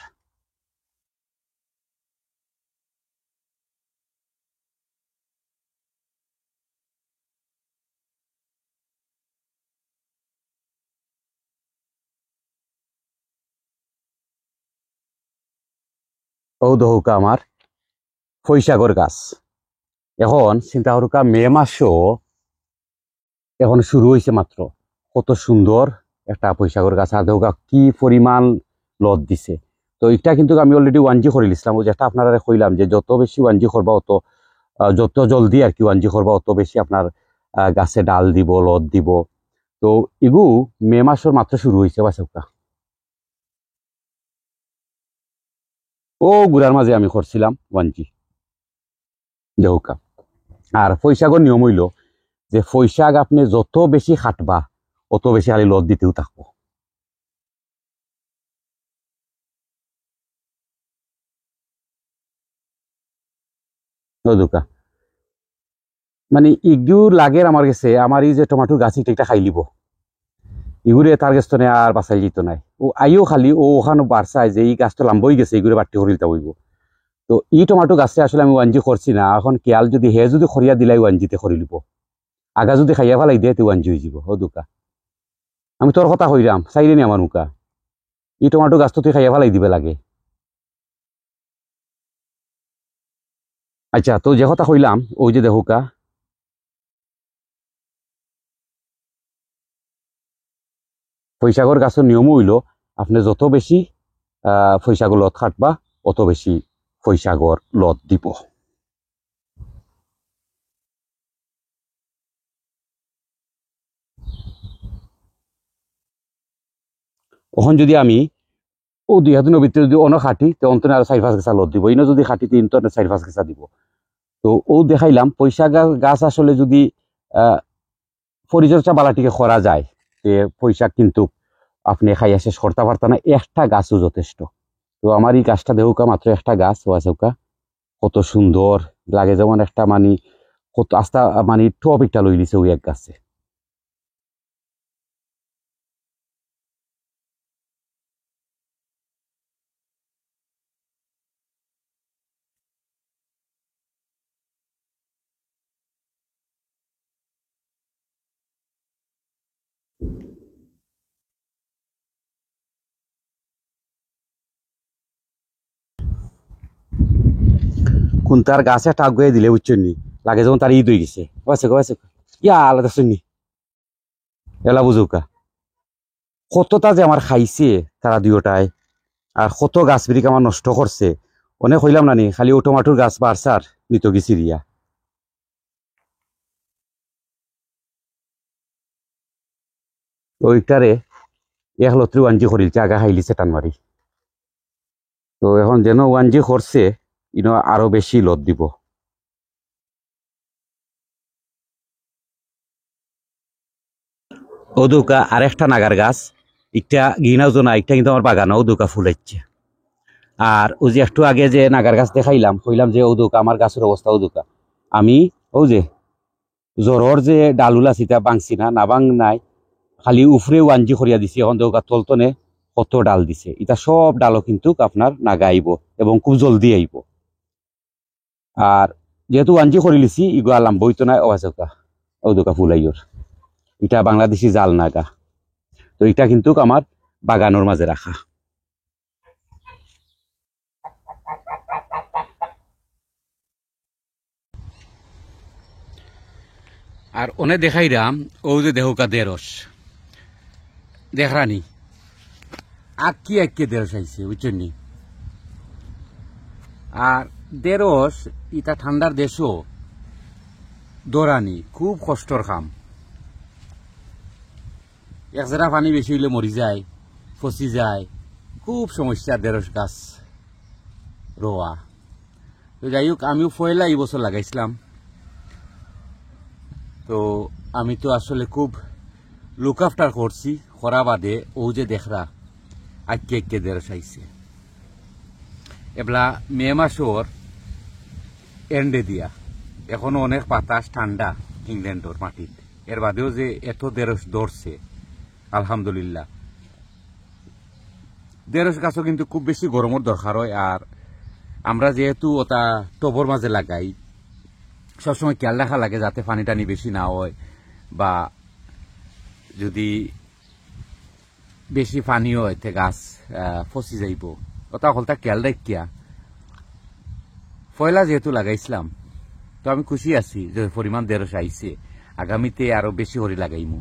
ও দহকা আমার ফৈসাগর গাছ। এখন চিন্তা করুকা মে মাসও এখন শুরু হয়েছে মাত্র, কত সুন্দর একটা ফৈসাগর গাছ। আর দহকা কি পরিমাণ লত দিছে। তো এটা কিন্তু আমি অলরেডি ওয়ানজি করে লিছিলাম। ও যেটা আপনারা কইলাম যে যত বেশি ওয়ানজি করবা অত যত জলদি আর কি ওয়ানজি করবা অত বেশি আপনার গাছে ডাল দিব লত দিব। তো এগু মে মাসের মাত্র শুরু হয়েছে বাসকা। ও গুড়ার মাঝে আমি করছিলাম ওয়ানজি দেহকা। আর ফৈসাগর নিয়ম হইল যে ফৈসাগ আপনি যত বেশি খাটবা অত বেশি খালি লত দিতেও থাকবো। দোকা মানে ইগু লাগের আমার গেছে আমার এই যে টমাটোর গাছ একটা খাই লিব ইগুরে তার গেছ আর বাঁচাই যেত নাই। ও আইও খালি ও ওখানে বাড়ছায় যে এই গাছটা লাম্বই গেছে এগুলো বাড়তি হরিলতা হইব। তো এই টমাটো গাছে আসলে আমি ওয়ানজি করছি না। এখন কেয়াল যদি হে যদি খরিয়া দিলাই ওয়ানজিতে খরি লিব, আগা যদি খাইয়া ফেলাই দিয়ে তো ওয়ানজি হয়ে যাব। ও দোকা আমি তোর কথা কইরাম চাইলে নি আমার মুখা এই টমাটো গাছ তো তুই খাইয়া ফেলাই দিবে লাগে। আচ্ছা, তো যে কথা কইলাম ওই যে দেখুকা ফৈসাগর গাছের নিয়ম হইল আপনি যত বেশি ফৈসাগর লত খাটবা অত বেশি ফৈসাগর লত দিব। ওখান যদি আমি ও 2000 ভিতরে যদি অন্য খাটি তো অন্তনে আর 4-5 গেছা লত দিব, ইনো যদি খাটি তিন তো 4-5 গেছা দিব। তো ও দেখাইলাম পয়সা গাছ আসলে যদি পরিচর্যা বালাটিকে করা যায় যে পয়সা কিন্তু আপনি খাইয়া শেষ করতে পারত না, একটা গাছও যথেষ্ট। তো আমার এই গাছটা দেউকা মাত্র একটা গাছ ওয়াচৌকা কত সুন্দর লাগে, যেমন একটা মানে কত আস্তা মানে টপ একটা লই লিছে ওই এক গাছে। কোন তার গাছে একটা আগুয়ে দিলে বুঝছনি লাগে, যেমন তার ঈদ হয়ে গেছে ওয়াচে ইয়া আলাদা শুনি এলা বুঝুকা কতটা যে আমার খাইছে তারা দুয়োটায়, আর কত গাছ বিরিক আমার নষ্ট করছে। অনেক হইলাম নানি খালি ও টমাটোর গাছ বাড়ছার নিত গেছি রিয়া। ওইটারে এক লত্রি ওয়ানজি করিলছে আগা খাইলিছে টান মারি। তো এখন যেন ওয়ানজি করছে ইনো আরো বেশি লত দিব। ও দৌকা আর একটা নাগার গাছ, একটা গিনাও জনা একটা কিন্তু আমার বাগানে ও দৌকা ফুলাইছে। আর ও যে একটু আগে যে নাগার গাছ দেখাইলাম কইলাম যে ও দৌকা আমার গাছের অবস্থা ও দৌকা আমি ও যে জ্বরের যে ডালুল আছে তা বাংছি না না বাং নাই, খালি উফরে ওয়ানজি করিয়া দিছি। এখন দৌকা তলতনে কত ডাল দিছে, এটা সব ডালও কিন্তু আপনার নাগা আইব এবং খুব জলদি আইব। আর যেহেতু ওয়ানজি করে লিছি ইগো আলাম বইতো না ওয়াজকা ও দৌকা ফুলাইয়র, এটা বাংলাদেশি জাল নাগা। তো এটা কিন্তু আমার বাগানোর মাঝে রাখা। আর অনে দেখাইরাম ও যে দেহকা দেরস দেখরানি আঁকি আঁকি দেরস আইছে বুঝছেন। আর দেরস ইটা ঠান্ডার দেশও দৌড়ানি খুব কষ্টর কাম। এক জেরা পানি বেশি হইলে মরি যায়, ফসি যায়, খুব সমস্যা দেরস গাছ রোয়া। তো যাই হোক আমিও পয়লা এই বছর লাগাইছিলাম। তো আমি তো আসলে খুব লুক আফটার করছি, করা বাদে ও যে দেখরা আঁকি আঁকি দেরস আইছে। এবলা মে মাসর এন্ডে দিয়া এখনো অনেক বাতাস ঠান্ডা ইংল্যান্ডর মাটিত, এর বাদেও যে এত দেরস ধরছে আলহামদুলিল্লাহ। দেরস গাছও কিন্তু খুব বেশি গরমের দরকার হয়। আর আমরা যেহেতু ওটা টবর মাঝে লাগাই সবসময় খেয়াল রাখা লাগে যাতে পানি টানি বেশি না হয়, বা যদি বেশি পানি হয় তে গাছ ফসি যাইব, ওটা হলতা খেয়াল রাখিয়া পয়লা যেহেতু লাগাইছিলাম। তো আমি খুশি আছি যে পরিমাণ দেরস আইছে, আগামীতে আরো বেশি হরি লাগাইমু।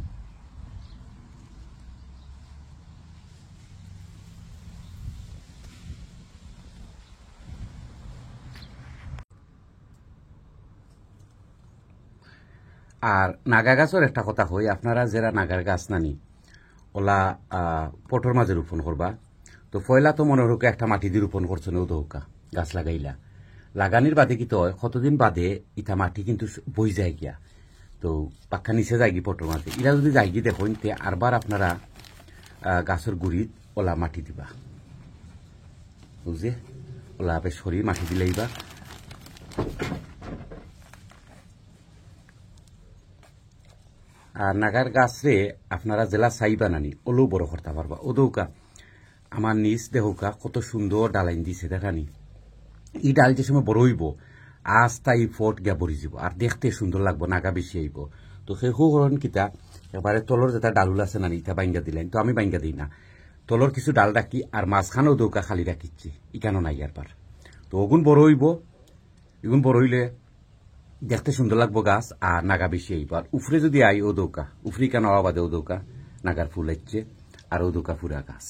আর নাগা গাছের একটা কথা হই, আপনারা যারা নাগার গাছ নানি ওলা পটর মাঝে রোপণ করবা। তো পয়লা তো মনে হোক একটা মাটি দিয়ে রোপণ করছো না দৌকা গাছ লাগাইলা, লাগানির বাদে কি তো কতদিন বাদে ইটা মাটি কিন্তু বই যায় গিয়া। তো পাক্কা নিচে যায়গি পটর মাঝে, ইরা যদি যায়গি দেখুন তে আরবার আপনারা গাছের গুড়িত ওলা মাটি দিবা, বুঝে ওলা বেশ শরীর মাটি দিলেইবা। আর নাগার গাছরে আপনারা জেলা চাইবা নানি ওলেও বড় করতে পারবা। ও দৌকা আমার নিজ দেহকা কত সুন্দর ডালাইন দিছে দেখানি। এই ডাল যে সময় বড় হইব আস্তা এই ফট গিয়া বড়ি যাব আর দেখতে সুন্দর লাগবো, নাগা বেশি আইব। তো সেই সুহরণ কিতা এবারে তলর যেটা ডালুল আছে নানি ইটা বাইঙ্গা দিলেন, তো আমি বাইঙ্গা দিই না, তলর কিছু ডাল রাখি আর মাঝখানেও দৌকা খালি রাখিচ্ছি, ইকানো নাই আর পার। তো ওগুন বড় হইব, এগুন বড় হইলে দেখতে সুন্দর লাগবো গাছ আর নাগা বেশি আইব। আর উফরে যদি আই ও দৌকা উফরি কেন বাদে ও দৌকা নাগার ফুল আইচ্ছে আর ও দৌকা ফুরা গাছ।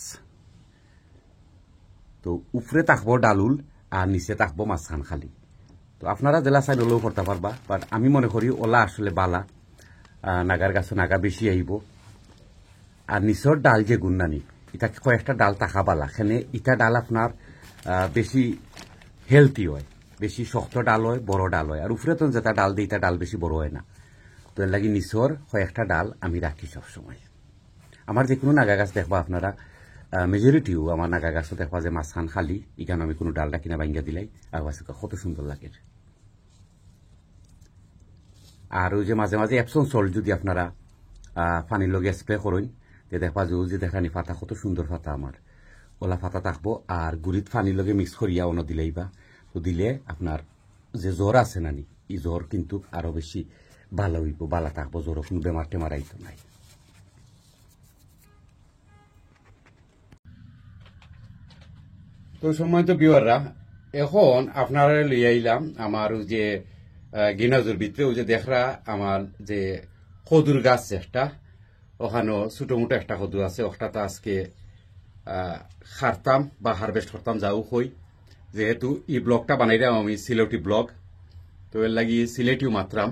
তো উফরে থাকবো ডালুল আর নিচে থাকবো মাঝখান খালি। তো আপনারা জেলা চাইল ওলেও করতে পারবা, বাট আমি মনে করি ওলা আসলে বালা, নাগার গাছ নাগা বেশি আইব। আর নিচর ডাল যে গুন্নানি এটা কয়েকটা ডাল থাকা বালা, এখানে ইটা ডাল আপনার বেশি হেলথি হয়, বেশি শক্ত ডাল হয়, বড় ডাল হয়। আর উপরে তো যেটা ডাল দিই এটা ডাল বেশি বড় হয় না। তো এর লাগি নিচর কয়েকটা ডাল আমি রাখি সবসময়। আমার যে কোনো নাগা গাছ দেখবা আপনারা মেজরিটিও আমার নাগা গাছও দেখবা যে মাঝখান খালি এখানে আমি কোনো ডালটা কিনা ভাঙ্গা দিলাই আর গাছ কত সুন্দর লাগে। আর ওই যে মাঝে মাঝে এপসন সল্ট যদি আপনারা পানির লগে স্প্রে করেন দেখবা যে দেখানি পাতা কত সুন্দর পাতা আমার ওলা পাতা থাকবো। আর গুড়িত পানির লগে মিক্স করিয়া অন্য দিলেইবা তো দিলে আপনার যে জ্বর আছে নানি এই জ্বর কিন্তু আরো বেশি ভালো হইব, ভালো থাকবো, জ্বর কোনো বেমার টেমার আইতো নাই। তো সময় তো বিওয়াররা এখন আপনারা লই আইলাম আমার যে গিনাজুর ভিতরে ওই যে দেখরা আমার যে কদুর গাছ একটা ওখানে ছোট মোটো একটা কদু আছে ওটা তো আজকে খারতাম বা হারভেস্ট করতাম যাও হই যেহেতু এই ব্লগটা বানাইলাম আমি সিলেটি ব্লগ তো এর লাগি সিলেটিও মাত্রাম।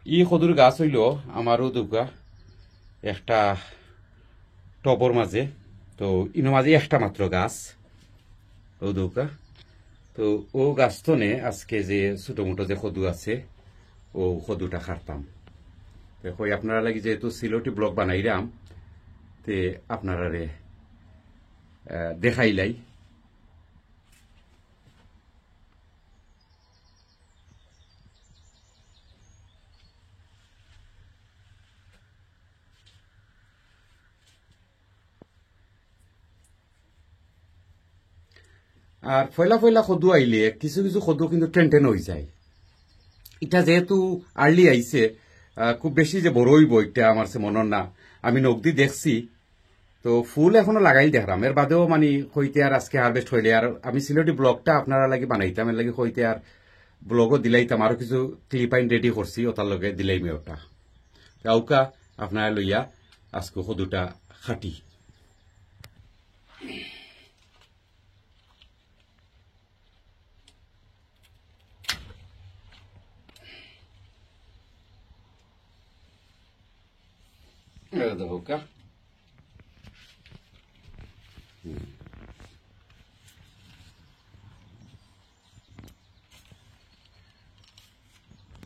ই কদুর গাছ হইল আমারও দুগা একটা টবর মাঝে তো ইনো মাঝে একটা মাত্র গাছ ও দুগা তো ও গাছ তো নে আজকে যে ছোট মোটো যে কদু আছে ও কদুটা খারতাম কই আপনারা লাগি যেহেতু সিলেটি ব্লগ বানাইলাম তে আপনারা দেখাইলাই। আর ফয়লা ফয়লা কদু আইলে কিছু কিছু কদু কিন্তু টেন হয়ে যায়। এটা যেহেতু আর্লি আইছে খুব বেশি যে বড় হইব এটা আমার সে মনের না, আমি নগদি দেখছি তো ফুল এখনো লাগাই দেখলাম এর বাদেও মানে হইতে আর আজকে হারভেস্ট হইলে আর আমি সিলেটি ব্লগটা আপনারা লাগে বানাইতাম এর লাগে হইতে আর ব্লগও দিলাইতাম আরো কিছু ক্লিপাইন রেডি করছি ওটার লগে দিলাইমি ওটা কাউকা আপনারা লইয়া আজকে কদুটা খাটি। হোকা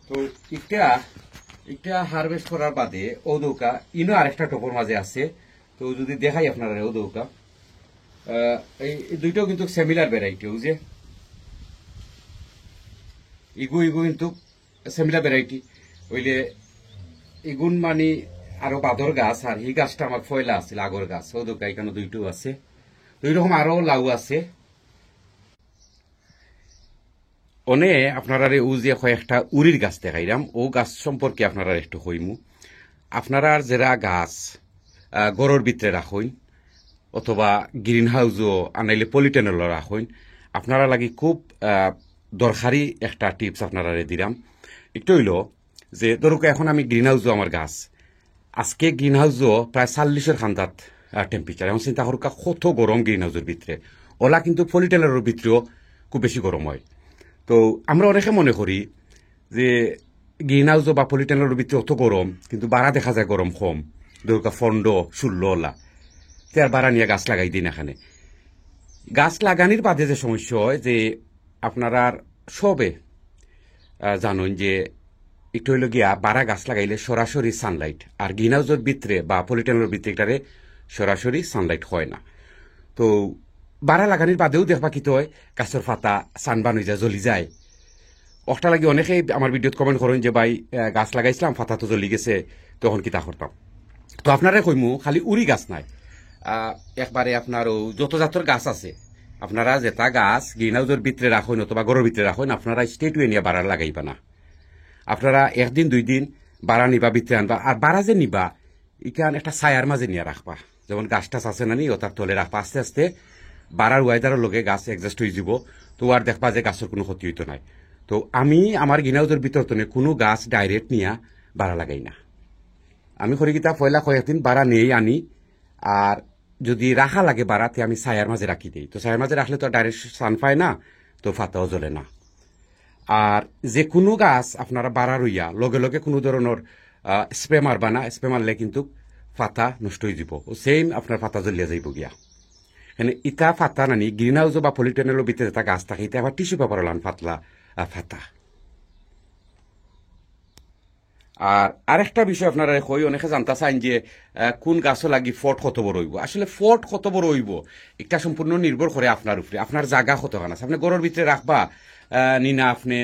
তো এটা হারভেস্ট করার বাদে ও দৌকা ইনো আরেকটা টপর মাঝে আছে তো যদি দেখাই আপনারা ও দৌকা এই দুইটাও কিন্তু সিমিলার ভ্যারাইটি ও যে ইগু কিন্তু সিমিলার ভ্যারাইটি হইলে ইগুন মানে আরো বাদর গাছ আর এই গাছটা আমার ফয়লা আছে আগর গাছ ও দৌকা এখানে দুইটাও আছে দুই রকম আরো লাউ আছে। অনে আপনারা ও যে কয়েকটা উড়ির গাছ দেখাইলাম ও গাছ সম্পর্কে আপনারা একটু কইমু। আপনারা যারা গাছ গড়ের ভিতরে রাখুন অথবা গ্রিন হাউসও আনাইলে পলিটেনল রাখুন আপনারা লাগি খুব দরকারি একটা টিপস আপনারা দিলাম একটু হইল যে ধরুক এখন আমি গ্রিন হাউসও আমার গাছ আজকে গ্রিন হাউসও প্রায় 40-এর খান্দাত টেম্পারেচার এখন চিন্তা করুক কত গরম গ্রিন হাউসের ভিতরে ওলা কিন্তু পলিটেনলের ভিতরেও খুব বেশি গরম হয়। তো আমরা অনেকে মনে করি যে গ্রিন হাউস বা পলিটেনের ভিতরে অত গরম কিন্তু বাড়া দেখা যায় গরম কম ধরুক 15-16 ওলা তে আর বাড়া নিয়ে গাছ লাগাই দিন এখানে গাছ লাগানির বাদে যে সমস্যা হয় যে আপনারা সবে জানুন যে একটু হইল গিয়া বাড়া গাছ লাগাইলে সরাসরি সানলাইট আর গ্রিন হাউসের ভিতরে বা পলিটেনের ভিতরে সরাসরি সানলাইট হয় না। তো বাড়া লাগানির বাদেও দেখবা কি হয় গাছের পাতা সানবান হয়ে যায় জ্বলি যায় ওটা লাগে অনেকেই আমার ভিডিওত কমেন্ট করেন যে ভাই গাছ লাগাইছিলাম পাতা তো জ্বলি গেছে তখন কিতা করতাম। তো আপনারা কইমু খালি উড়ি গাছ নাই একবারে আপনারও যত জাতের গাছ আছে আপনারা যেটা গাছ গ্রিন হাউসের ভিতরে রাখুন অথবা ঘরের ভিতরে রাখুন আপনারা স্টেটুয়ে নিয়ে বাড়া লাগাইবা না। আপনারা একদিন 2 দিন বাড়া নিবা ভিতরে আনবা আর বাড়া যে নিবা ইকান একটা ছায়ার মাঝে নিয়ে রাখবা যেমন গাছ টাছ আছে না নি ও তার তলে রাখবা আস্তে আস্তে বাড়ার ওয়েদারের লগে গাছ অ্যাডজাস্ট হয়ে যাব তো আর দেখবা যে গাছের কোনো ক্ষতি হইতো নাই। তো আমি আমার গ্রিন হাউসের ভিতর তো কোনো গাছ ডাইরেক্ট নিয়ে বাড়া লাগাই না আমি করি কিতা পয়লা কয়েকদিন বাড়া নিয়েই আনি আর যদি রাখা লাগে বাড়াতে আমি ছায়ার মাঝে রাখি দিই তো ছায়ার মাঝে রাখলে তো ডাইরেক্ট সান পায় না তো ফাতাও জ্বলে না। আর যে কোনো গাছ আপনারা বাড়া রইয়া লগে লগে কোনো ধরনের স্প্রে মারবা না স্প্রে মারলে কিন্তু পাতা নষ্ট হয়ে যাব ও সেম আপনার পাতা জ্বলিয়া যাইব গিয়া। এনে ইটা ফাতা নানি গ্রিন হাউস বা পলিটেনেরও ভিতরে তা গাছ থাকে ইটা আবার টিস্যু পেপার লান ফাতলা ফাতা। আর আরেকটা বিষয় আপনারা কই অনেকে জানতে চান যে কোন গাছও লাগি ফট কত বড় হইব। আসলে ফট কত বড় হইব এটা সম্পূর্ণ নির্ভর করে আপনার উপরে, আপনার জায়গা কতখান আছে। আপনি ঘরের ভিতরে রাখবা নিনা আপনি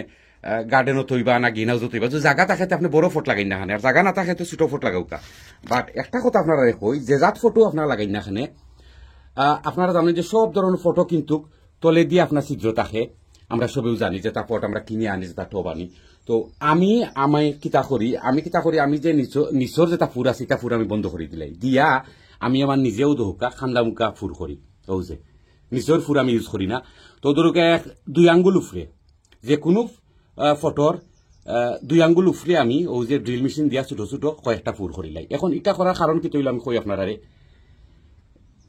গার্ডেনও তৈবা না গ্রিন হাউসও তৈবা, যদি জায়গা থাকে আপনি বড় ফট লাগাই না খানে, আর জায়গা না থাকে তো ছোট ফট লাগাও কা। বাট একটা কথা আপনারা কই যে জাত ফটো আপনারা লাগাই না খানে, আপনারা জানেন যে সব ধরনের ফটো কিন্তু তলে দিয়ে আপনার ছিদ্র থাকে, আমরা সবেও জানি যে তার ফটো আমরা কিনে আনি যে তার টব আনি। তো আমি কিতা করি আমি যে নিচর যেটা ফুর আছে এটা ফুর আমি বন্ধ করে দিলাই দিয়া আমি আমার নিজেও দোকা খান্দা মুখা ফুর করি। ও যে নিচর ফুর আমি ইউজ করি না। তো ধরুকে 2 আঙ্গুল উফরে যে কোনো ফটোর 2 আঙ্গুল উফরে আমি ও যে ড্রিল মেশিন দিয়া ছোট ছোট কয়েকটা ফুর করিলাই। এখন এটা করার কারণ কি তৈল আমি কই আপনারা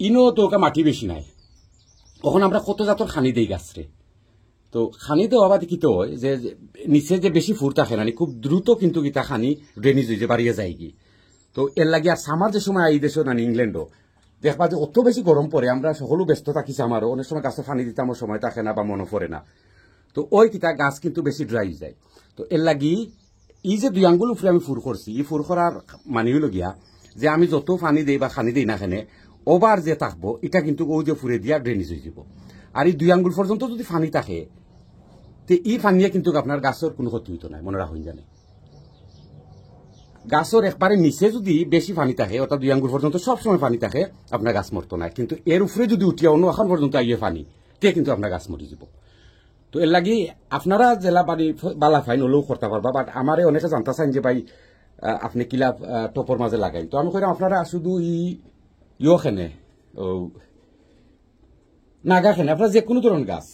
ইনো তো মাটি বেশি নাই, তখন আমরা কত জাতর খানি দেই গাছরে। তো খানি দেওয়া বাদে কি তো হয় যে নিচে যে বেশি ফুর থাকে না খুব দ্রুত কিন্তু গীতা খানি ড্রেনেজ হয়ে যে বাড়িয়ে যায় কি। তো এর লাগে আর সামার যে সময় এই দেশও না ইংল্যান্ডও দেখবা যে অত বেশি গরম পড়ে, আমরা সকলেও ব্যস্ত থাকিছি, আমারও অনেক সময় গাছে পানি দিতে আমার সময় থাকে না বা মনে পড়ে না। তো ওই কিতা গাছ কিন্তু বেশি ড্রাই যায়। তো এর লাগি এই যে 2 আঙ্গুল উপরে আমি ফুর করছি, এই ফুর করার মানে হইল গিয়া যে আমি যত পানি দেই বা খানি দেই না খানে ওভার যে থাকবো এটা কিন্তু ও যে ফুরে দিয়া ড্রেনেজ হয়ে যাব। আর এই 2 আঙ্গুল পর্যন্ত যদি পানি থাকে তো এই পানিয়ে কিন্তু আপনার গাছের কোনো ক্ষতি হইতো না, মনে রাখুন জানে। গাছের একবারে নিচে যদি বেশি পানি থাকে অর্থাৎ 2 আঙ্গুল পর্যন্ত সবসময় পানি থাকে আপনার গাছ মরতো না, কিন্তু এর উপরে যদি উঠিয়া অন্য এখন পর্যন্ত আইয়ে পানি তে কিন্তু আপনার গাছ মরে যাব। তো এর লাগি আপনারা জেলা বাড়ি বালা ফাইন হলেও করতে পারবা। বাট আমারে অনেকে জানতে চান যে ভাই আপনি কিলা টপর মাঝে লাগাই। তো আমি কইলাম আপনারা শুধু খেনে নাগা খেনে আপনারা যে কোনো ধরনের গাছ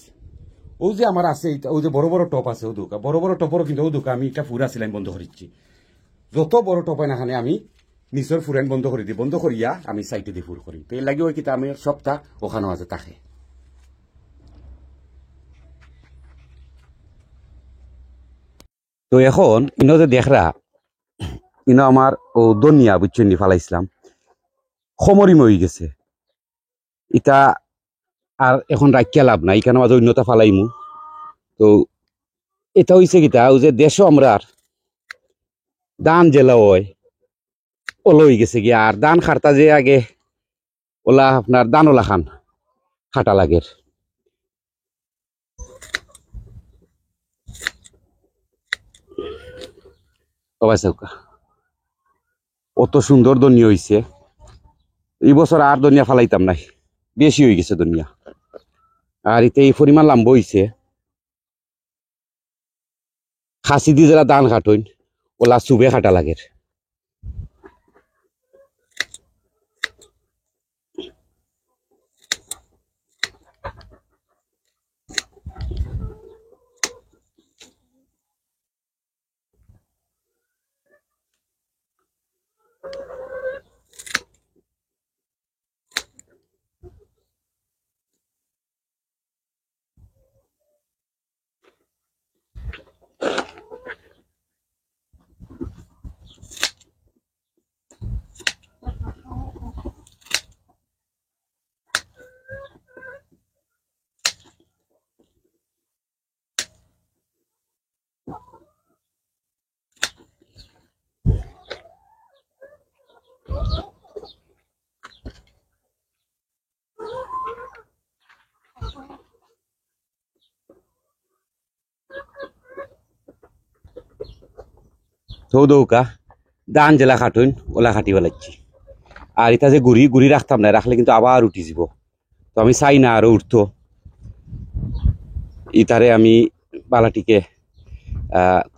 ও যে আমার আছে ও যে বড় বড় টপ আছে ও দোকা বড় বড় টপরও কিন্তু ও দোকা আমি এটা ফুরা সিলাইন বন্ধ করিচ্ছি। যত বড় টপ হয় না খানে আমি নিচের ফুরাইন বন্ধ করে দিই, বন্ধ করিয়া আমি সাইডে দিয়ে ফুর করি। তো এর লাগে ওই কিতা আমি সপ্তাহ ওখানেও আছে তাকে। তো এখন ইনো যে দেখরা ইনো আমার ও দনিয়া বুঝছেন নি ফালাইছিলাম খমরিম হয়ে গেছে, ইটা আর এখন রাখিয়া লাভ নাই, এখানে মাঝে অন্যতা ফালাইমু। তো এটা হইছে কিতা ও যে দেশও আমরা দান জেলা হয় ওলো হয়ে গেছে গিয়া, আর দান খারতা যে আগে ওলা আপনার দানওলা খান খাটা লাগের। অত সুন্দর দনিয়া হইছে, এই বছর আর দনিয়া ফালাইতাম নাই, বেশি হয়ে গেছে দনিয়া। আর এতে এই পরিমাণ লাম্ব হইছে খাসি দিয়ে যারা দান খাটইন ওলা চুবে খাটা লাগের। তো দৌকা দান জেলা খাটইন ওলা খাটি বেলাচ্ছি। আর এটা যে গুড়ি গুড়ি রাখতাম না, রাখলে কিন্তু আবার উঠি যাব। তো আমি চাই না আরো উঠতো, ইতারে আমি বালাটিকে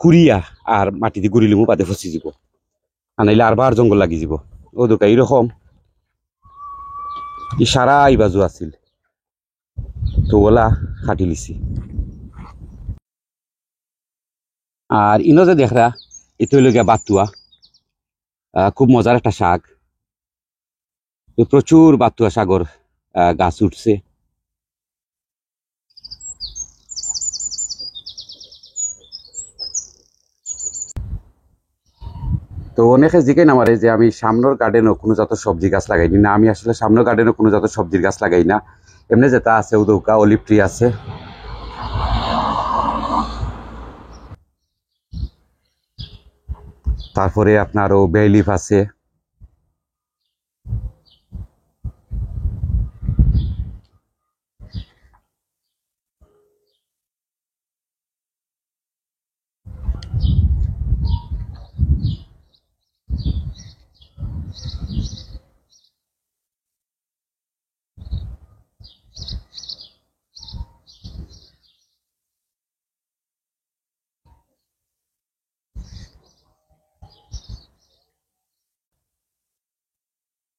কুড়িয়া আর মাটি দিয়ে গুড়ি লিমু বাদে ফসি যাব, আনাইলে আরবার জঙ্গল লাগি যাব। ও দোকা এরকম সারা এই বাজু আছিল, তো ওলা খাটি লিছি। আর ইনো যে দেখরা এতে হইল গিয়া বাতুয়া, খুব মজার একটা শাক, প্রচুর বাতুয়া শাকর গাছ উঠছে। তো অনেকে জিজ্ঞাই না আমারে যে আমি সামনের গার্ডেনও কোনো যত সবজি গাছ লাগাইনি না, আমি আসলে সামনের গার্ডেনও কোনো যত সবজির গাছ লাগাই না। এমনি যেটা আছে উদৌকা অলিভ ট্রি আছে। তারপরে আপনারও বে লিফ আছে।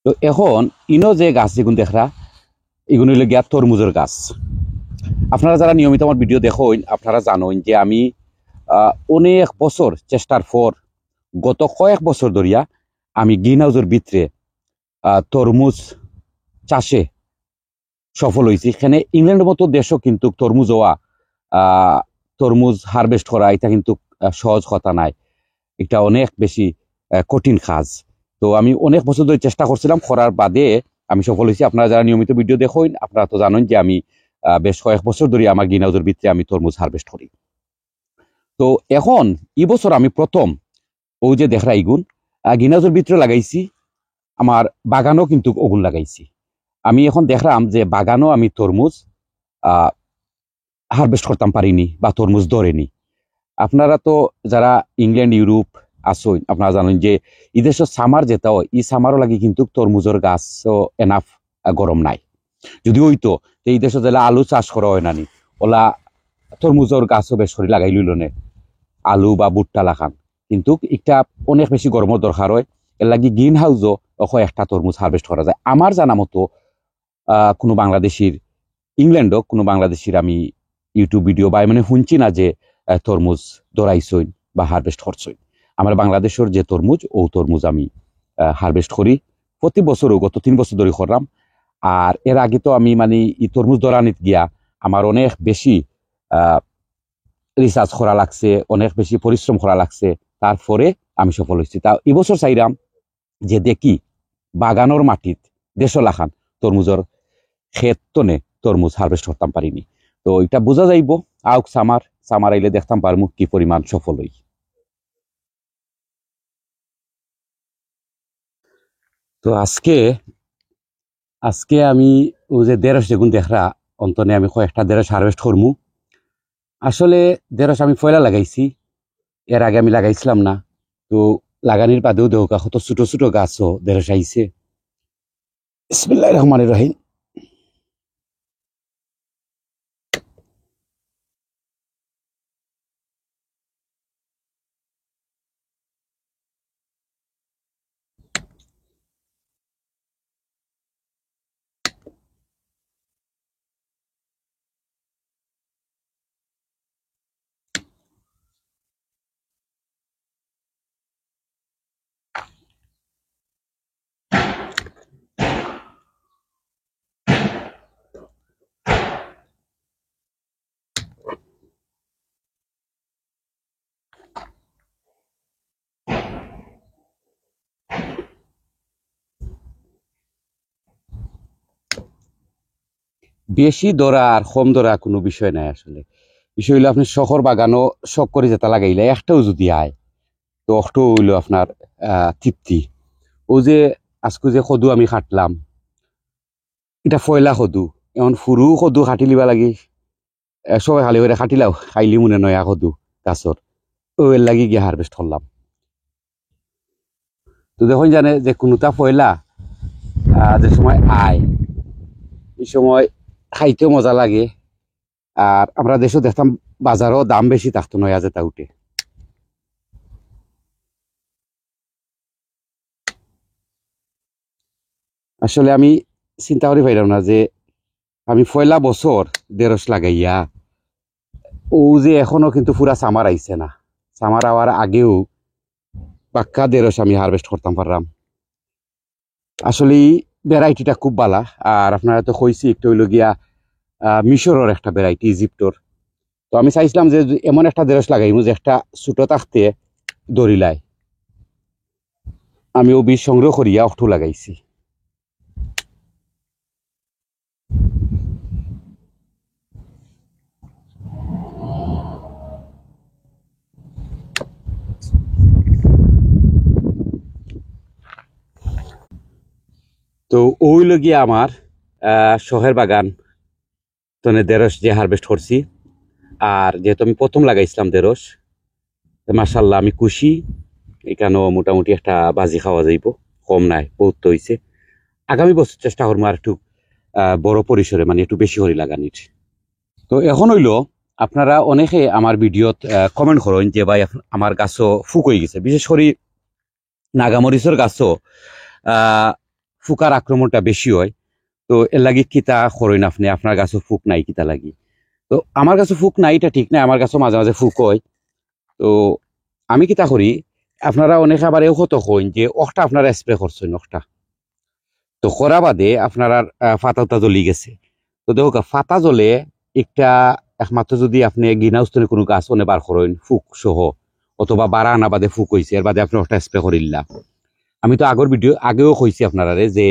তো এখন ইনো যে গাছ যেগুন দেখরা এগুলো হইল গিয়া তরমুজের গাছ। আপনারা যারা নিয়মিত আমার ভিডিও দেখেন আপনারা জানেন যে আমি অনেক বছর চেষ্টার পর গত কয়েক বছর ধরিয়া আমি গ্রিন হাউসের ভিতরে তরমুজ চাষে সফল হয়েছি। এখানে ইংল্যান্ডের মতো দেশও কিন্তু তরমুজ হারভেস্ট করা এটা কিন্তু সহজ কথা নাই, এটা অনেক বেশি কঠিন কাজ। তো আমি অনেক বছর ধরে চেষ্টা করছিলাম, করার বাদে আমি সফল হয়েছি। আপনারা যারা নিয়মিত ভিডিও দেখেন আপনারা তো জানেন যে আমি বেশ কয়েক বছর ধরে আমার গ্রিন হাউসের ভিতরে আমি তরমুজ হারভেস্ট করি। তো এখন এই বছর আমি প্রথম ও যে দেখরা ইগুন গ্রিন হাউসের ভিতরে লাগাইছি, আমার বাগানও কিন্তু ওগুন লাগাইছি। আমি এখন দেখলাম যে বাগানও আমি তরমুজ হারভেস্ট করতাম পারিনি বা তরমুজ ধরেনি। আপনারা তো যারা ইংল্যান্ড ইউরোপ আসুন আপনারা জানেন যে এই দেশের সামার যেটা হয় এই সামারও লাগি কিন্তু তরমুজের গাছও এনাফ গরম নাই। যদি হইতো এই দেশে যেটা আলু চাষ করা হয় নানি ওলা তরমুজের গাছও বেশ করে লাগাই লইল নে, আলু বা ভুট্টা লাখান। কিন্তু এটা অনেক বেশি গরমের দরকার হয়, এর লাগি গ্রিন হাউসও একটা তরমুজ হারভেস্ট করা যায়। আমার জানা মতো কোনো বাংলাদেশির ইংল্যান্ডও কোনো বাংলাদেশির আমি ইউটিউব ভিডিও বা মানে শুনছি না যে তরমুজ ধরাইছইন বা হারভেস্ট করছইন। আমার বাংলাদেশের যে তরমুজ ও তরমুজ আমি হারভেস্ট করি প্রতি বছরও, গত 3 বছর ধরে করলাম। আর এর আগে তো আমি মানে এই তরমুজ ধরানিত গিয়া আমার অনেক বেশি রিসার্চ করা লাগছে, অনেক বেশি পরিশ্রম করা লাগছে, তারপরে আমি সফল হয়েছি। তা এবছর চাইলাম যে দেখি বাগানোর মাটিত দেশলাখান তরমুজের ক্ষেত্রে তরমুজ হারভেস্ট করতাম পারিনি। তো এটা বোঝা যাইব আউক সামার আইলে দেখতাম পারমু কি পরিমাণ সফল হই। তো আজকে আমি ও যে দেড়শ যেগুন দেখরা অন্তনে আমি কয়েকটা দেড়শ হারভেস্ট করমু। আসলে দেড়শ আমি ফয়লা লাগাইছি, এর আগে আমি লাগাইছিলাম না। তো লাগানির বাদেও দেহ কত ছোট ছোট গাছও দেড়শ আইছে। বিসমিল্লাহির রহমানির রহিম। বেশি দরা আর কম দরা কোনো বিষয় নাই। আসলে বিষয় হইলো আপনি শহর বাগানও শখ করে যেটা লাগাইলে একটাও যদি আয় তো অটো হইলো আপনার তৃপ্তি। ও যে আজকে যে সদু আমি কাটলাম এটা ফয়লা সদু, এমন ফুরু সদু কাটি লিবা লাগি সবাই খালি করে কাটিলাও খাইলি মনে নয়া সদু গাছর ও এর লাগি গিয়ে হারভেস্ট করলাম। তো দেখুন জানে যে কোনোটা ফয়লা যে সময় আয় এই সময় খাইতেও মজা লাগে। আর আমরা দেশও দেখতাম বাজারও দাম বেশি থাকতো নয়া যেটা উঠে। আসলে আমি চিন্তা করি পাইলাম না যে আমি পয়লা বছর দেড়শ লাগাইয়া ও যে এখনো কিন্তু পুরা সামার আইছে না, সামার আওয়ার আগেও পাক্কা দেড়শ আমি হারভেস্ট করতাম পারলাম। আসলে ভ্যারাইটিটা খুব বালা। আর আপনারা তো কইছি একটু হইল গিয়া মিশরের একটা ভ্যারাইটি ইজিপ্টর। তো আমি চাইছিলাম যে এমন একটা দেড়শ লাগাইমু যে একটা ছোটো থাকতে দড়িলায়। আমি ও বীজ সংগ্রহ করিয়া অটো লাগাইছি। তো ওই লগিয়ে আমার শহের বাগান তনে দেড়শ যে হারভেস্ট করছি, আর যেহেতু আমি প্রথম লাগাইছিলাম দেড়শ, মার্শাল্লাহ আমি খুশি। এখানেও মোটামুটি একটা বাজি খাওয়া যাইব, কম নাই, বহুত তো হয়েছে। আগামী বছর চেষ্টা করবো আর একটু বড় পরিসরে, মানে একটু বেশি করে লাগানির। তো এখন হইল আপনারা অনেকে আমার ভিডিওত কমেন্ট করেন যে ভাই আমার গাছও ফুক হয়ে গেছে, বিশেষ করে নাগামরিচের গাছও ফুকার আক্রমণটা বেশি হয়। তো এর লাগি কিতা করেন আপনি, আপনার গাছও ফুক নাই কিতা লাগি? তো আমার কাছে ফুক নাই এটা ঠিক নাই, আমার কাছে মাঝে মাঝে ফুক হয়। তো আমি কিতা করি, আপনারা অনেকে আবার এও কত কইন যে অখটা আপনারা স্প্রে করছেন অখটা, তো করা বাদে আপনার ফাতা জ্বলি গেছে। তো দেখো ফাতা জ্বলে একটা একমাত্র যদি আপনি গ্রিন হাউস কোনো গাছ অনে বার করেন ফুক সহ, অথবা বাড়া আনা বাদে ফুক হয়েছে, এর বাদে আপনি ওটা স্প্রে করিল্লা। আমি তো আগের ভিডিও আগেও কইছি আপনারা যে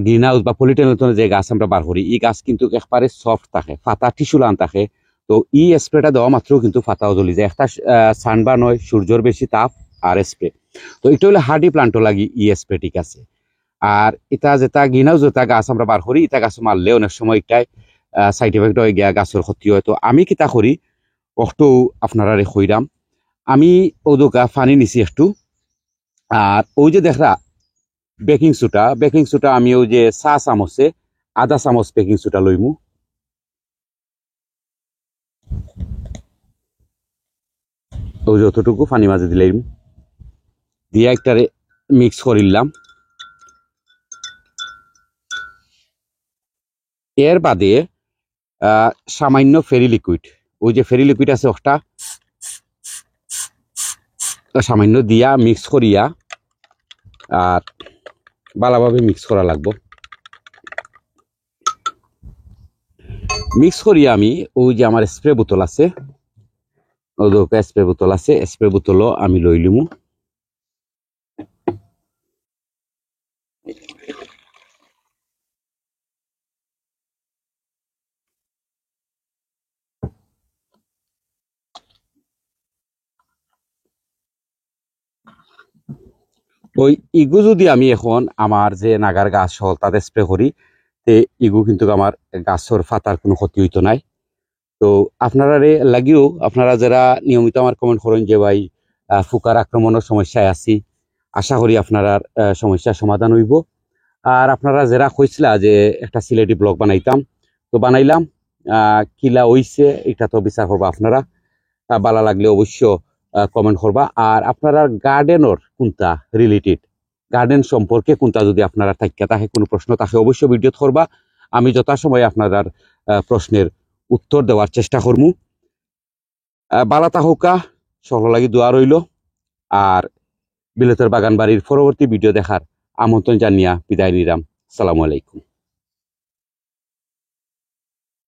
গ্রিন হাউস বা পলিটেনের যে গাছ আমরা বার করি, এই গাছ কিন্তু একবারে সফট থাকে, ফাতা টিসুলান থাকে। তো এই স্প্রেটা দেওয়া মাত্র কিন্তু ফাতাও জ্বলি যায়। একটা সানবার্ন হয়, সূর্যর বেশি তাপ আর স্প্রে। তো এটা হলে হার্ডি প্লান্টও লাগি ই স্প্রে, ঠিক আছে। আর এটা যেটা গ্রিন হাউস যেটা গাছ আমরা বার করি, এটা গাছ মারলে অনেক সময় একটাই সাইড এফেক্ট হয়ে গিয়া গাছের ক্ষতি হয়। তো আমি কিতা করি অটো আপনারা কইরাম, আমি ওদোকা পানি নিছি একটু, আর ওই যে দেখরা বেকিং সোডা আমি ওই যে চা চামচে আধা চামচ বেকিং সোডা লইমু। ওই যতটুকু পানি মাঝে দিলাম, দিয়ে একটারে মিক্স করিলাম। এর বাদে সামান্য ফেরি লিকুইড, ওই যে ফেরি লিকুইড আছে ওটা সামান্য দিয়া মিক্স করিয়া, আর ভালোভাবে মিক্স করা লাগবো। মিক্স করিয়া আমি ওই যে আমার স্প্রে বোতল আছে, স্প্রে বোতলও আমি লই লিমু। ওই ইগু যদি আমি এখন আমার যে নাগার গাছ হল তাতে স্প্রে করি, তে ইগু কিন্তু আমার গাছের ফাতার কোনো ক্ষতি হইতো নাই। তো আপনারা লাগিও আপনারা যারা নিয়মিত আমার কমেন্ট করেন যে ভাই ফুকার আক্রমণের সমস্যায় আছি, আশা করি আপনারা সমস্যার সমাধান হইব। আর আপনারা যারা কইছিলা যে একটা সিলেটি ব্লগ বানাইতাম, তো বানাইলাম, কিলা হইছে এটা তো বিচার করবা আপনারা। ভালো লাগলে অবশ্য কমেন্ট করবা। আর আপনারা গার্ডেনর কোনটা রিলেটেড, গার্ডেন সম্পর্কে কোনটা যদি আপনারা থাকে কোনো প্রশ্ন থাকে অবশ্যই ভিডিও করবা। আমি যথাসময়ে আপনার প্রশ্নের উত্তর দেওয়ার চেষ্টা করবো। বালা তাহকা সকল লাগি দোয়া রইল। আর বিলেতের বাগান বাড়ির পরবর্তী ভিডিও দেখার আমন্ত্রণ জানিয়া বিদায় নিলাম। আসসালামু আলাইকুম।